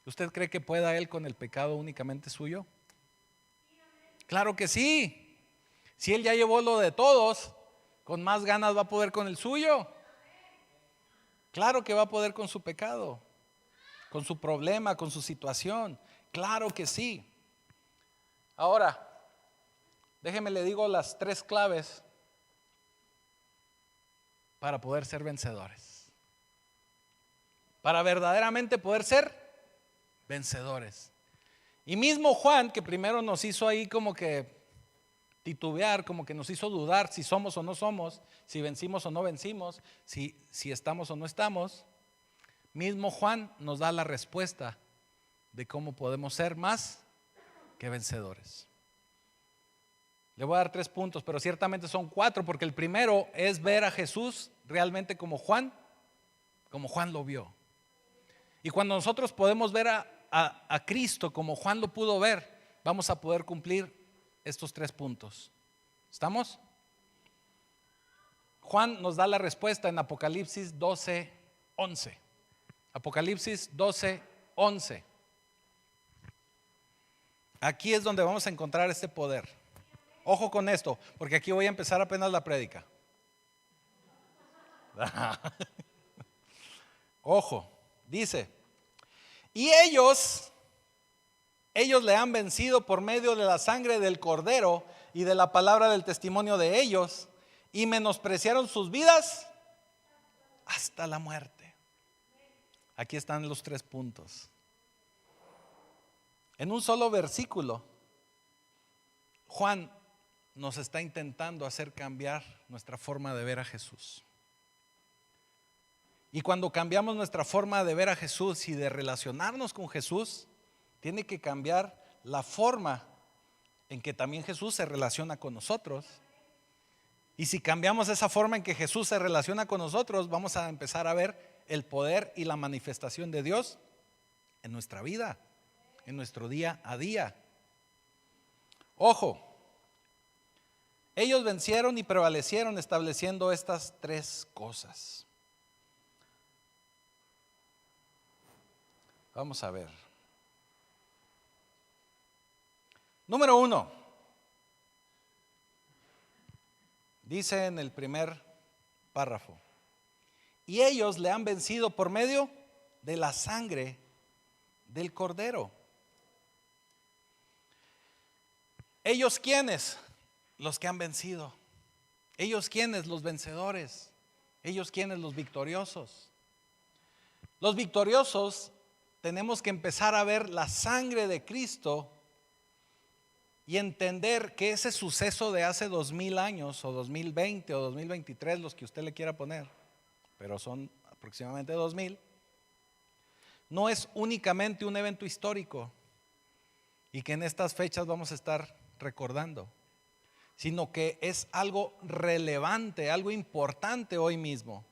¿usted cree que pueda Él con el pecado únicamente suyo? Claro que sí. Si Él ya llevó lo de todos, con más ganas va a poder con el suyo. Claro que va a poder con su pecado, con su problema, con su situación. Claro que sí. Ahora, déjeme le digo las 3 claves para poder ser vencedores. Para verdaderamente poder ser vencedores. Y mismo Juan, que primero nos hizo ahí como que titubear, como que nos hizo dudar si somos o no somos, si vencimos o no vencimos, si estamos o no estamos, mismo Juan nos da la respuesta de cómo podemos ser más que vencedores. Le voy a dar 3 puntos, pero ciertamente son 4, porque el primero es ver a Jesús realmente como Juan lo vio. Y cuando nosotros podemos ver a Cristo como Juan lo pudo ver, vamos a poder cumplir estos 3 puntos. ¿Estamos? Juan nos da la respuesta en Apocalipsis 12, 11. Apocalipsis 12, 11. Aquí es donde vamos a encontrar este poder. Ojo con esto, porque aquí voy a empezar apenas la prédica. Ojo, dice, y ellos le han vencido por medio de la sangre del Cordero y de la palabra del testimonio de ellos, y menospreciaron sus vidas hasta la muerte. Aquí están los 3 puntos. En un solo versículo, Juan nos está intentando hacer cambiar nuestra forma de ver a Jesús. Y cuando cambiamos nuestra forma de ver a Jesús y de relacionarnos con Jesús, tiene que cambiar la forma en que también Jesús se relaciona con nosotros. Y si cambiamos esa forma en que Jesús se relaciona con nosotros, vamos a empezar a ver el poder y la manifestación de Dios en nuestra vida, en nuestro día a día. Ojo, ellos vencieron y prevalecieron estableciendo estas 3 cosas. Vamos a ver. Número 1, dice en el primer párrafo, y ellos le han vencido por medio de la sangre del Cordero. ¿Ellos quiénes? Los que han vencido. ¿Ellos quiénes? Los vencedores. ¿Ellos quiénes? Los victoriosos. Los victoriosos tenemos que empezar a ver la sangre de Cristo y entender que ese suceso de hace 2000 años o 2020 o 2023, los que usted le quiera poner, pero son aproximadamente 2000, no es únicamente un evento histórico y que en estas fechas vamos a estar recordando, sino que es algo relevante, algo importante hoy mismo.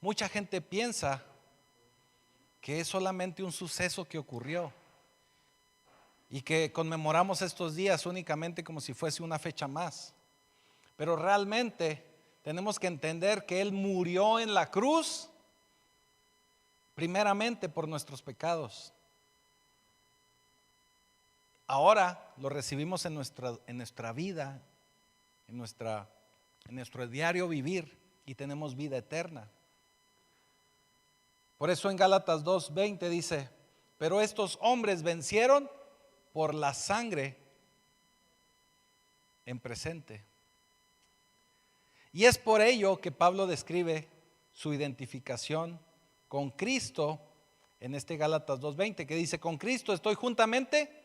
Mucha gente piensa que es solamente un suceso que ocurrió y que conmemoramos estos días únicamente como si fuese una fecha más. Pero realmente tenemos que entender que Él murió en la cruz primeramente por nuestros pecados. Ahora lo recibimos en nuestra vida, en nuestro diario vivir, y tenemos vida eterna. Por eso en Gálatas 2:20 dice, pero estos hombres vencieron por la sangre en presente. Y es por ello que Pablo describe su identificación con Cristo en este Gálatas 2:20, que dice, con Cristo estoy juntamente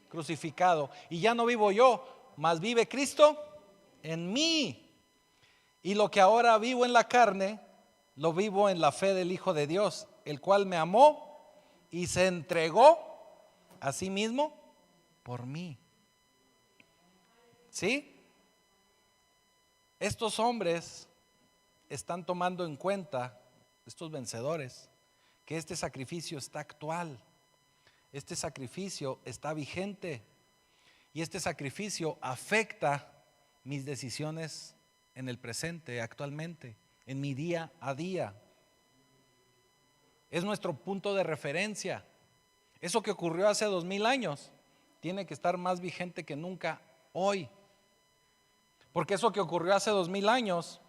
crucificado, y ya no vivo yo, mas vive Cristo en mí. Y lo que ahora vivo en la carne, lo vivo en la fe del Hijo de Dios, el cual me amó y se entregó a sí mismo por mí. ¿Sí? Estos hombres están tomando en cuenta, estos vencedores, que este sacrificio está actual, este sacrificio está vigente y este sacrificio afecta mis decisiones en el presente, actualmente, en mi día a día. Es nuestro punto de referencia. Eso que ocurrió hace 2000 años tiene que estar más vigente que nunca hoy. Porque eso que ocurrió hace 2000 años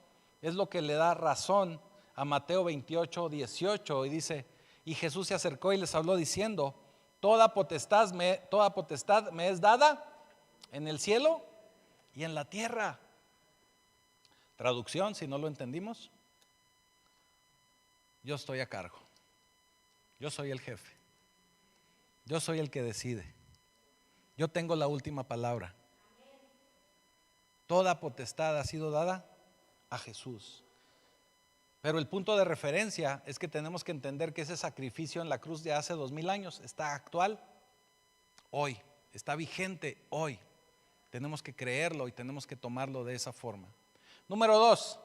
es lo que le da razón a Mateo 28:18, y dice, y Jesús se acercó y les habló diciendo, toda potestad me es dada en el cielo y en la tierra. Traducción, si no lo entendimos, yo estoy a cargo. Yo soy el jefe. Yo soy el que decide. Yo tengo la última palabra. Toda potestad ha sido dada a Jesús. Pero el punto de referencia es que tenemos que entender que ese sacrificio en la cruz de hace 2000 años está actual hoy, está vigente hoy. Tenemos que creerlo y tenemos que tomarlo de esa forma. Número 2,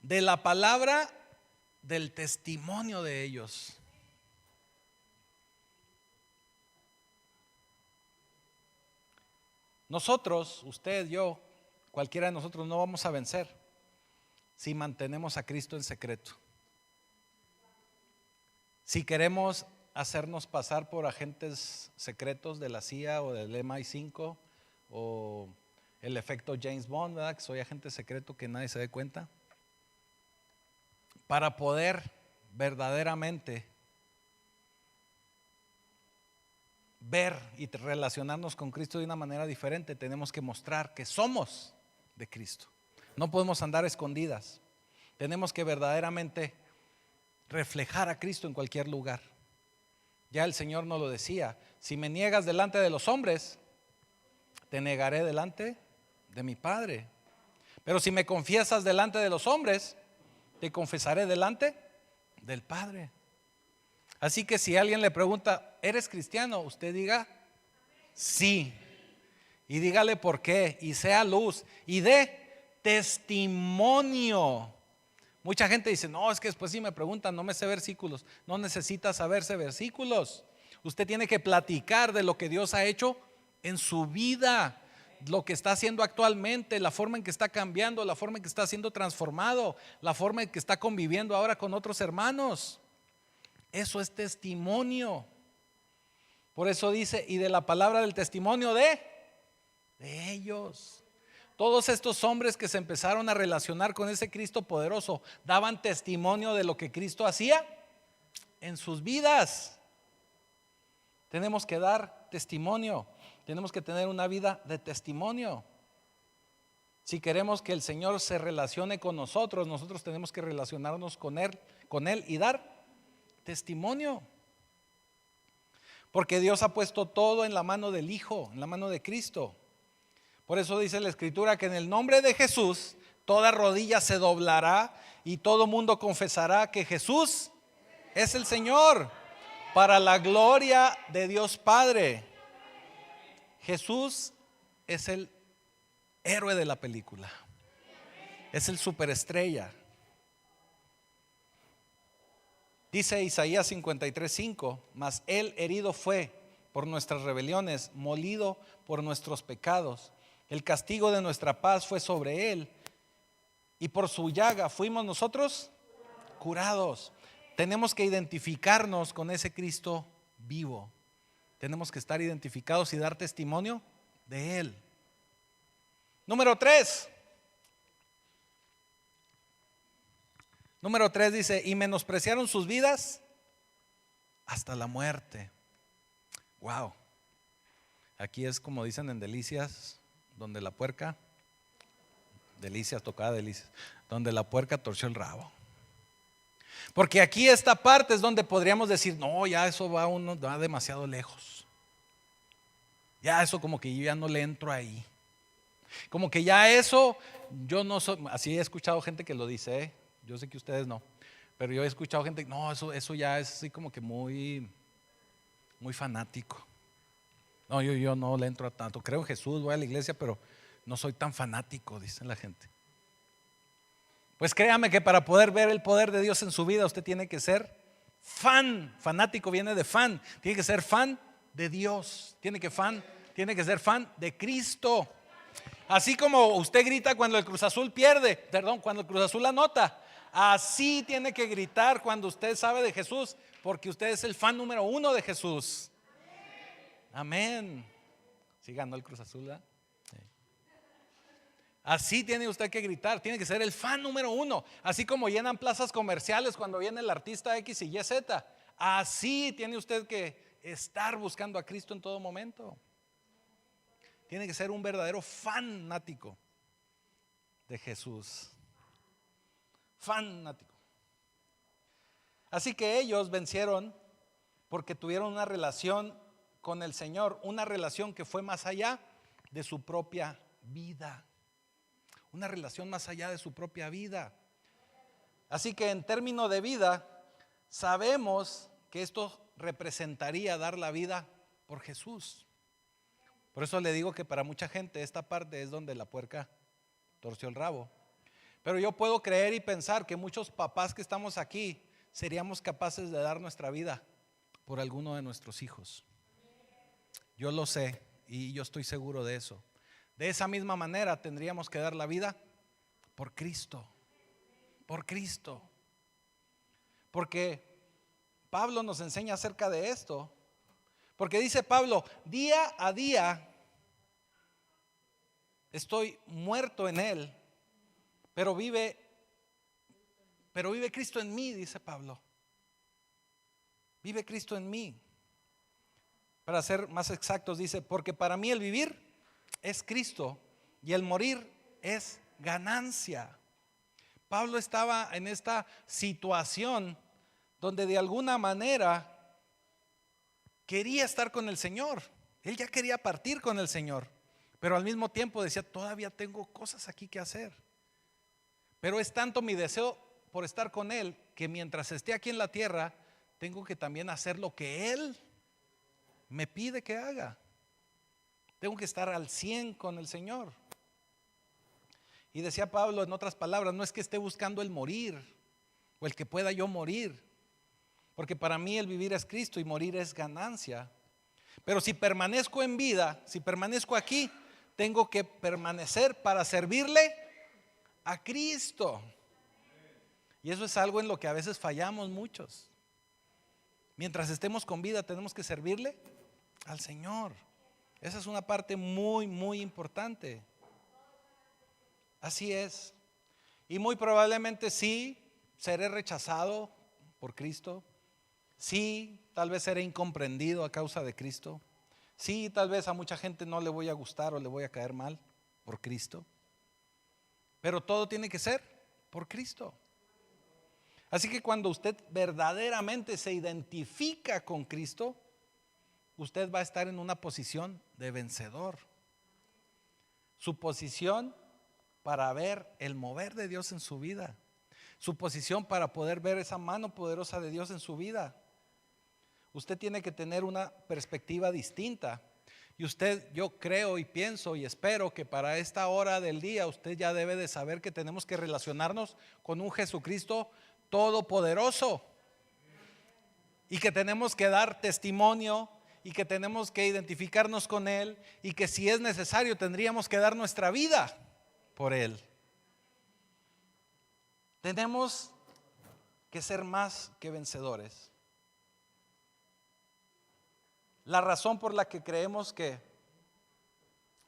de la palabra del testimonio de ellos. Nosotros, usted, yo, cualquiera de nosotros no vamos a vencer si mantenemos a Cristo en secreto. Si queremos hacernos pasar por agentes secretos de la CIA o del MI5 o el efecto James Bond, ¿verdad? Que soy agente secreto que nadie se dé cuenta, para poder verdaderamente ver y relacionarnos con Cristo de una manera diferente, tenemos que mostrar que somos de Cristo. No podemos andar escondidas. Tenemos que verdaderamente reflejar a Cristo en cualquier lugar. Ya el Señor nos lo decía: si me niegas delante de los hombres, te negaré delante de mi Padre. Pero si me confiesas delante de los hombres, te confesaré delante del Padre. Así que si alguien le pregunta, ¿eres cristiano?, usted diga sí, y dígale por qué, y sea luz, y dé testimonio. Mucha gente dice, no, es que después si me preguntan, no me sé versículos. No necesita saberse versículos. Usted tiene que platicar de lo que Dios ha hecho en su vida, lo que está haciendo actualmente, la forma en que está cambiando, la forma en que está siendo transformado, la forma en que está conviviendo ahora con otros hermanos. Eso es testimonio. Por eso dice, y de la palabra del testimonio de ellos. Todos estos hombres que se empezaron a relacionar con ese Cristo poderoso daban testimonio de lo que Cristo hacía en sus vidas. Tenemos que dar testimonio. Tenemos que tener una vida de testimonio. Si queremos que el Señor se relacione con nosotros, nosotros tenemos que relacionarnos con Él y dar testimonio. Porque Dios ha puesto todo en la mano del Hijo, en la mano de Cristo. Por eso dice la Escritura que en el nombre de Jesús toda rodilla se doblará y todo mundo confesará que Jesús es el Señor, para la gloria de Dios Padre. Jesús es el héroe de la película, es el superestrella. Dice Isaías 53:5, mas Él herido fue por nuestras rebeliones, molido por nuestros pecados. El castigo de nuestra paz fue sobre Él, y por su llaga fuimos nosotros curados. Tenemos que identificarnos con ese Cristo vivo. Tenemos que estar identificados y dar testimonio de Él. Número 3 dice, y menospreciaron sus vidas hasta la muerte. Wow. Aquí es como dicen en Delicias, donde la puerca, Delicias, tocaba Delicias, donde la puerca torció el rabo. Porque aquí esta parte es donde podríamos decir, no, ya eso va demasiado lejos. Ya eso como que yo ya no le entro ahí. Como que ya eso, yo no soy, así he escuchado gente que lo dice, yo sé que ustedes no, pero yo he escuchado gente, no, eso ya es así como que muy fanático. No, yo no le entro a tanto. Creo en Jesús, voy a la iglesia, pero no soy tan fanático, dice la gente. Pues créame que para poder ver el poder de Dios en su vida, usted tiene que ser fan. Fanático viene de fan. Tiene que ser fan de Dios. Tiene que ser fan de Cristo. Así como usted grita cuando el Cruz Azul pierde, cuando el Cruz Azul anota, así tiene que gritar cuando usted sabe de Jesús, porque usted es el fan número 1 de Jesús. Amén. ¿Sí ganó el Cruz Azul? ¿Verdad? Sí. Así tiene usted que gritar, tiene que ser el fan número 1. Así como llenan plazas comerciales cuando viene el artista X y Y Z. Así tiene usted que estar buscando a Cristo en todo momento. Tiene que ser un verdadero fanático de Jesús. Fanático. Así que ellos vencieron porque tuvieron una relación con el Señor, una relación que fue más allá de su propia vida. Una relación más allá de su propia vida. Así que en términos de vida, sabemos que esto representaría dar la vida por Jesús. Por eso le digo que para mucha gente esta parte es donde la puerca torció el rabo. Pero yo puedo creer y pensar que muchos papás que estamos aquí seríamos capaces de dar nuestra vida por alguno de nuestros hijos. Yo lo sé y yo estoy seguro de eso. De esa misma manera tendríamos que dar la vida por Cristo. Por Cristo. Porque Pablo nos enseña acerca de esto. Porque dice Pablo, día a día estoy muerto en él, pero vive Cristo en mí, dice Pablo. Vive Cristo en mí. Para ser más exactos, dice, porque para mí el vivir es Cristo y el morir es ganancia. Pablo estaba en esta situación donde de alguna manera quería estar con el Señor. Él ya quería partir con el Señor, pero al mismo tiempo decía, todavía tengo cosas aquí que hacer. Pero es tanto mi deseo por estar con Él que mientras esté aquí en la tierra, tengo que también hacer lo que Él me pide que haga. Tengo que estar al 100 con el Señor. Y decía Pablo en otras palabras, no es que esté buscando el morir o el que pueda yo morir, porque para mí el vivir es Cristo y morir es ganancia. Pero si permanezco en vida, si permanezco aquí, tengo que permanecer para servirle a Cristo. Y eso es algo en lo que a veces fallamos muchos. Mientras estemos con vida tenemos que servirle al Señor. Esa es una parte muy, muy importante. Así es. Y muy probablemente sí, seré rechazado por Cristo. Sí, tal vez seré incomprendido a causa de Cristo. Sí, tal vez a mucha gente no le voy a gustar o le voy a caer mal por Cristo. Pero todo tiene que ser por Cristo. Así que cuando usted verdaderamente se identifica con Cristo, usted va a estar en una posición de vencedor. Su posición para ver el mover de Dios en su vida. Su posición para poder ver esa mano poderosa de Dios en su vida. Usted tiene que tener una perspectiva distinta. Y usted, yo creo y pienso y espero que para esta hora del día usted ya debe de saber que tenemos que relacionarnos con un Jesucristo todopoderoso. Y que tenemos que dar testimonio y que tenemos que identificarnos con Él y que si es necesario tendríamos que dar nuestra vida por Él. Tenemos que ser más que vencedores. La razón por la que creemos que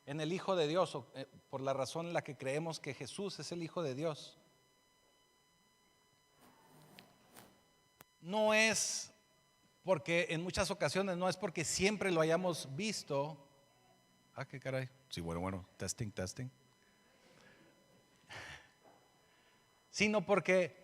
en el Hijo de Dios, o por la razón en la que creemos que Jesús es el Hijo de Dios, no es porque en muchas ocasiones, no es porque siempre lo hayamos visto. Ah, qué caray. Sí, bueno, testing. Sino porque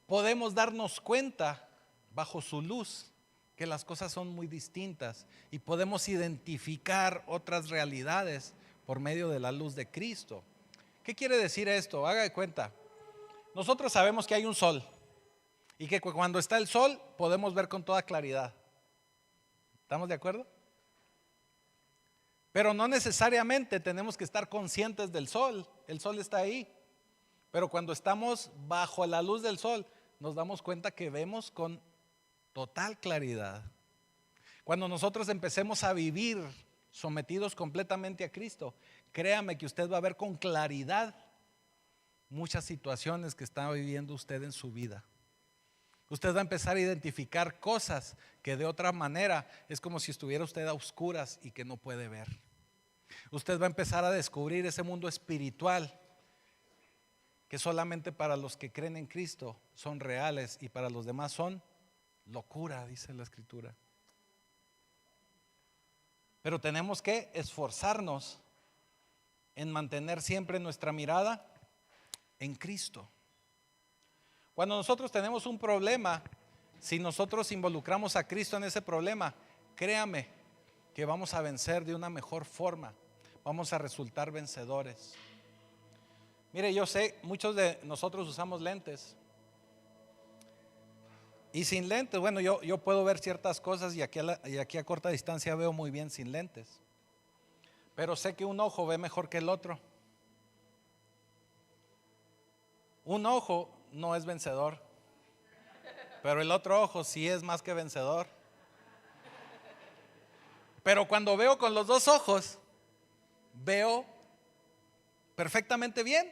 podemos darnos cuenta bajo su luz que las cosas son muy distintas y podemos identificar otras realidades por medio de la luz de Cristo. ¿Qué quiere decir esto? Haga de cuenta. Nosotros sabemos que hay un sol y que cuando está el sol podemos ver con toda claridad. ¿Estamos de acuerdo? Pero no necesariamente tenemos que estar conscientes del sol. El sol está ahí. Pero cuando estamos bajo la luz del sol, nos damos cuenta que vemos con total claridad. Cuando nosotros empecemos a vivir sometidos completamente a Cristo, créame que usted va a ver con claridad muchas situaciones que está viviendo usted en su vida. Usted va a empezar a identificar cosas que de otra manera es como si estuviera usted a oscuras y que no puede ver. Usted va a empezar a descubrir ese mundo espiritual que solamente para los que creen en Cristo son reales y para los demás son locura, dice la Escritura. Pero tenemos que esforzarnos en mantener siempre nuestra mirada en Cristo. Cuando nosotros tenemos un problema, si nosotros involucramos a Cristo en ese problema, créame que vamos a vencer de una mejor forma, vamos a resultar vencedores. Mire, yo sé, muchos de nosotros usamos lentes. Y sin lentes, bueno, yo puedo ver ciertas cosas y aquí a corta distancia veo muy bien sin lentes. Pero sé que un ojo ve mejor que el otro. Un ojo no es vencedor, pero el otro ojo sí es más que vencedor. Pero cuando veo con los dos ojos, veo perfectamente bien,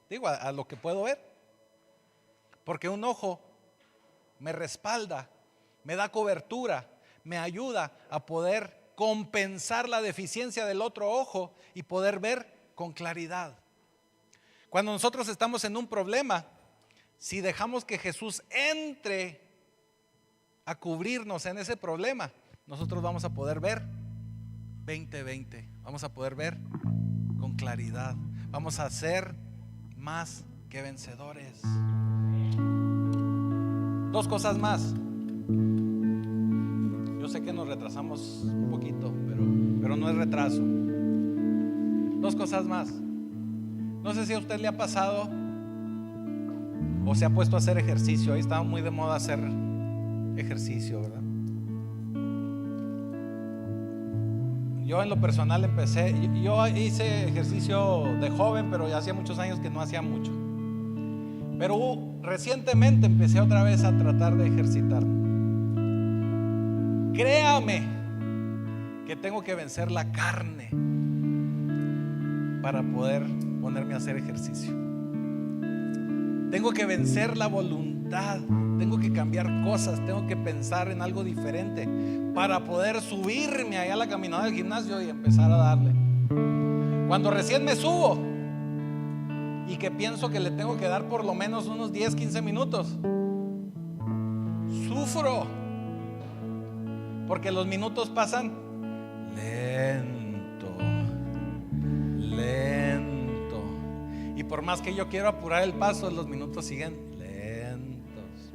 digo, a lo que puedo ver. Porque un ojo me respalda me da cobertura, me ayuda a poder compensar la deficiencia del otro ojo y poder ver con claridad. Cuando nosotros estamos en un problema, si dejamos que Jesús entre a cubrirnos en ese problema, nosotros vamos a poder ver 20/20, vamos a poder ver con claridad, vamos a ser más que vencedores. Dos cosas más. Yo sé que nos retrasamos un poquito, pero no es retraso. Dos cosas más. No sé si a usted le ha pasado o se ha puesto a hacer ejercicio. Ahí estaba muy de moda hacer ejercicio, ¿verdad? Yo en lo personal empecé, yo hice ejercicio de joven, pero ya hacía muchos años que no hacía mucho. Pero recientemente empecé otra vez a tratar de ejercitarme. Créame que tengo que vencer la carne para poder ponerme a hacer ejercicio. Tengo que vencer la voluntad, tengo que cambiar cosas, tengo que pensar en algo diferente para poder subirme allá a la caminadora del gimnasio y empezar a darle. Cuando recién me subo y que pienso que le tengo que dar por lo menos unos 10-15 minutos, sufro, porque los minutos pasan lento. Y por más que yo quiero apurar el paso, los minutos siguen lentos.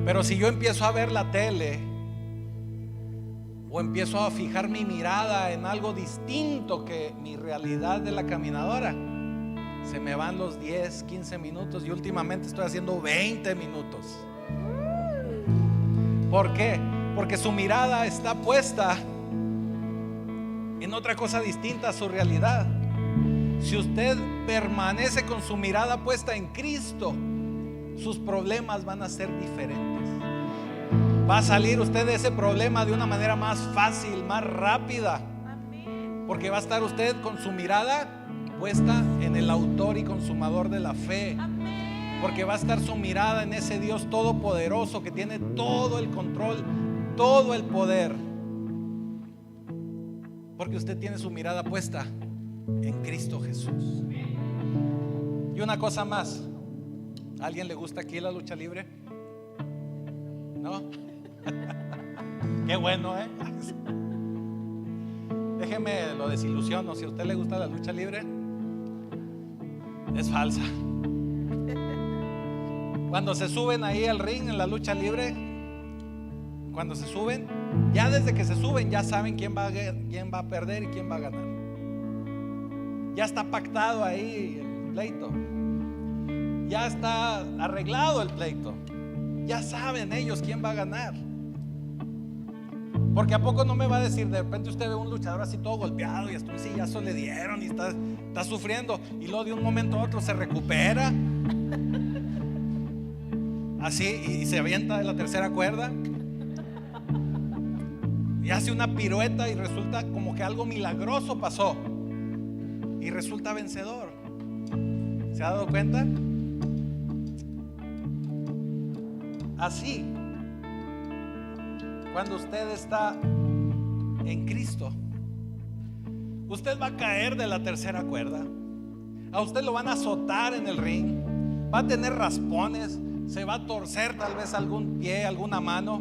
Pero si yo empiezo a ver la tele o empiezo a fijar mi mirada en algo distinto que mi realidad de la caminadora, se me van los 10-15 minutos y últimamente estoy haciendo 20 minutos. ¿Por qué? Porque su mirada está puesta en otra cosa distinta a su realidad. Si usted permanece con su mirada puesta en Cristo, sus problemas van a ser diferentes. Va a salir usted de ese problema de una manera más fácil, más rápida. Porque va a estar usted con su mirada puesta en el autor y consumador de la fe. Porque va a estar su mirada en ese Dios todopoderoso que tiene todo el control, todo el poder. Porque usted tiene su mirada puesta en Cristo Jesús. Y una cosa más, ¿a alguien le gusta aquí la lucha libre? ¿No? Qué bueno, ¿eh? Déjeme lo desilusiono. Si a usted le gusta la lucha libre, es falsa. Cuando se suben ahí al ring en la lucha libre, cuando se suben, ya desde que se suben ya saben quién va a perder y quién va a ganar. Ya está pactado ahí el pleito. Ya está arreglado el pleito. Ya saben ellos quién va a ganar. Porque a poco no me va a decir, de repente usted ve un luchador así todo golpeado y hasta un sillazo le dieron y está sufriendo, y luego de un momento a otro se recupera así y se avienta de la tercera cuerda y hace una pirueta y resulta como que algo milagroso pasó y resulta vencedor. ¿Se ha dado cuenta? Así, cuando usted está en Cristo, usted va a caer de la tercera cuerda. A usted lo van a azotar en el ring, va a tener raspones, se va a torcer tal vez algún pie, alguna mano.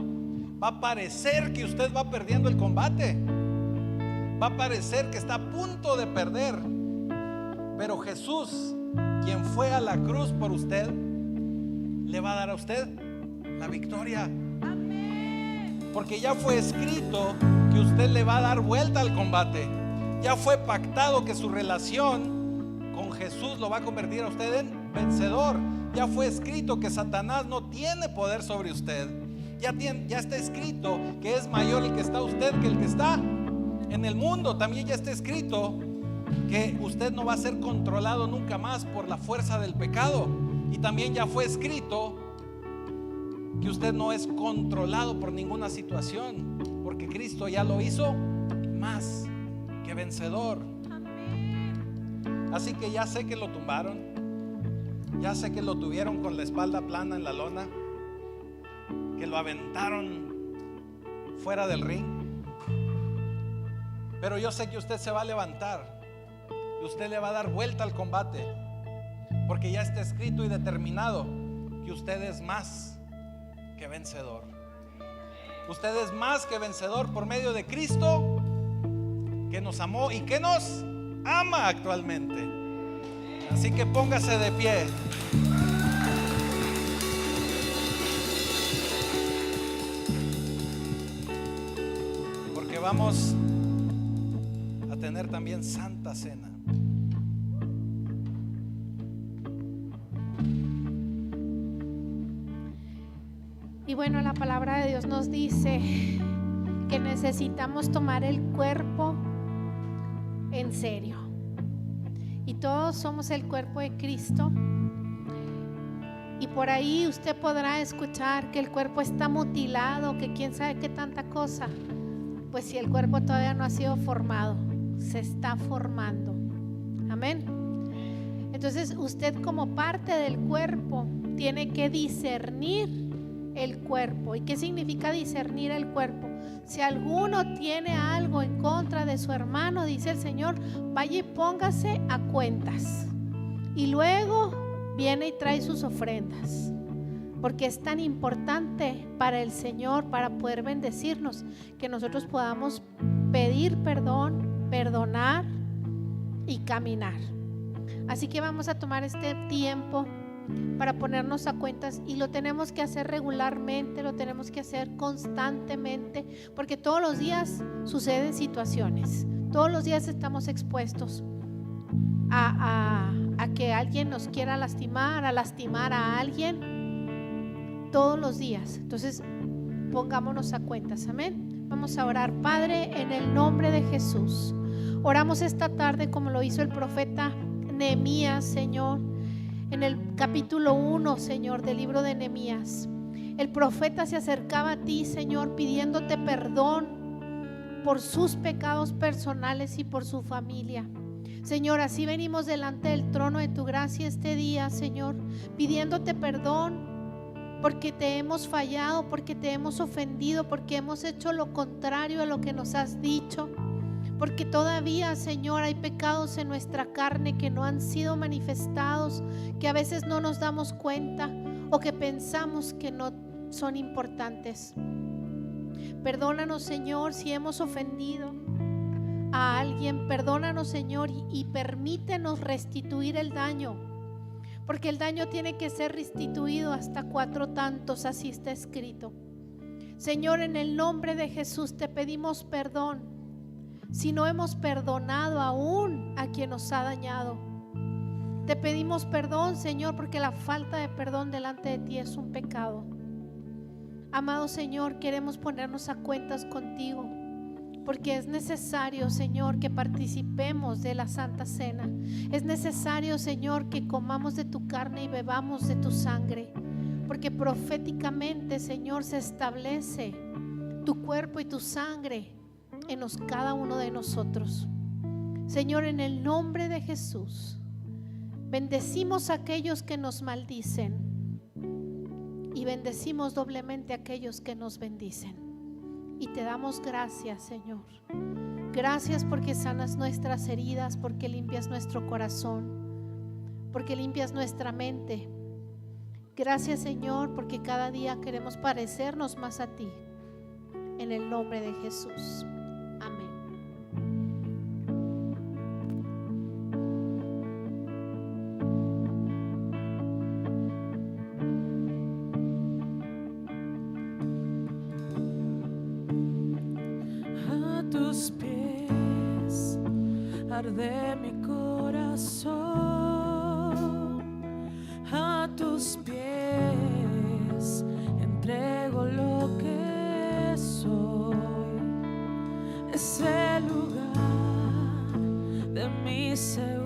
Va a parecer que usted va perdiendo el combate, va a parecer que está a punto de perder. Pero Jesús, quien fue a la cruz por usted, le va a dar a usted la victoria. Porque ya fue escrito que usted le va a dar vuelta al combate. Ya fue pactado que su relación con Jesús lo va a convertir a usted en vencedor. Ya fue escrito que Satanás no tiene poder sobre usted. Ya está escrito que es mayor el que está usted que el que está en el mundo. También ya está escrito que usted no va a ser controlado nunca más por la fuerza del pecado. Y también ya fue escrito que usted no es controlado por ninguna situación, porque Cristo ya lo hizo más que vencedor. Así que ya sé que lo tumbaron, ya sé que lo tuvieron con la espalda plana en la lona, que que lo aventaron fuera del ring. Pero yo sé que usted se va a levantar y usted le va a dar vuelta al combate, porque ya está escrito y determinado que usted es más que vencedor. Usted es más que vencedor por medio de Cristo, que nos amó y que nos ama actualmente. Así que póngase de pie. Porque vamos a tener también Santa Cena. Y bueno, la palabra de Dios nos dice que necesitamos tomar el cuerpo en serio. Y todos somos el cuerpo de Cristo. Y por ahí usted podrá escuchar que el cuerpo está mutilado, que quién sabe qué tanta cosa. Pues si el cuerpo todavía no ha sido formado, se está formando. Amén. Entonces usted, como parte del cuerpo, tiene que discernir el cuerpo. ¿Y qué significa discernir el cuerpo? Si alguno tiene algo en contra de su hermano, dice el Señor, vaya y póngase a cuentas. Y luego viene y trae sus ofrendas. Porque es tan importante para el Señor, para poder bendecirnos, que nosotros podamos pedir perdón, perdonar y caminar. Así que vamos a tomar este tiempo para ponernos a cuentas, y lo tenemos que hacer regularmente, lo tenemos que hacer constantemente, porque todos los días suceden situaciones, todos los días estamos expuestos a que alguien nos quiera lastimar, a lastimar a alguien, todos los días. Entonces pongámonos a cuentas. Amén. Vamos a orar. Padre, en el nombre de Jesús, oramos esta tarde como lo hizo el profeta Nehemías, Señor. En el capítulo 1, Señor, del libro de Nehemías, el profeta se acercaba a ti, Señor, pidiéndote perdón por sus pecados personales y por su familia. Señor, así venimos delante del trono de tu gracia este día, Señor, pidiéndote perdón porque te hemos fallado, porque te hemos ofendido, porque hemos hecho lo contrario a lo que nos has dicho. Porque todavía, Señor, hay pecados en nuestra carne que no han sido manifestados, que a veces no nos damos cuenta o que pensamos que no son importantes. Perdónanos, Señor, si hemos ofendido a alguien. Perdónanos, Señor, y permítenos restituir el daño, porque el daño tiene que ser restituido hasta 4 tantos, así está escrito. Señor, en el nombre de Jesús te pedimos perdón si no hemos perdonado aún a quien nos ha dañado. Te pedimos perdón, Señor, porque la falta de perdón delante de ti es un pecado. Amado Señor, queremos ponernos a cuentas contigo, porque es necesario, Señor, que participemos de la Santa Cena. Es necesario, Señor, que comamos de tu carne y bebamos de tu sangre, porque proféticamente, Señor, se establece tu cuerpo y tu sangre en cada uno de nosotros. Señor, en el nombre de Jesús, bendecimos a aquellos que nos maldicen y bendecimos doblemente a aquellos que nos bendicen. Y te damos gracias, Señor. Gracias porque sanas nuestras heridas, porque limpias nuestro corazón, porque limpias nuestra mente. Gracias, Señor, porque cada día queremos parecernos más a ti. En el nombre de Jesús. Amén. A tus pies arde mi corazón, a tus pies entrego lo que soy. Es el lugar de mi seguridad,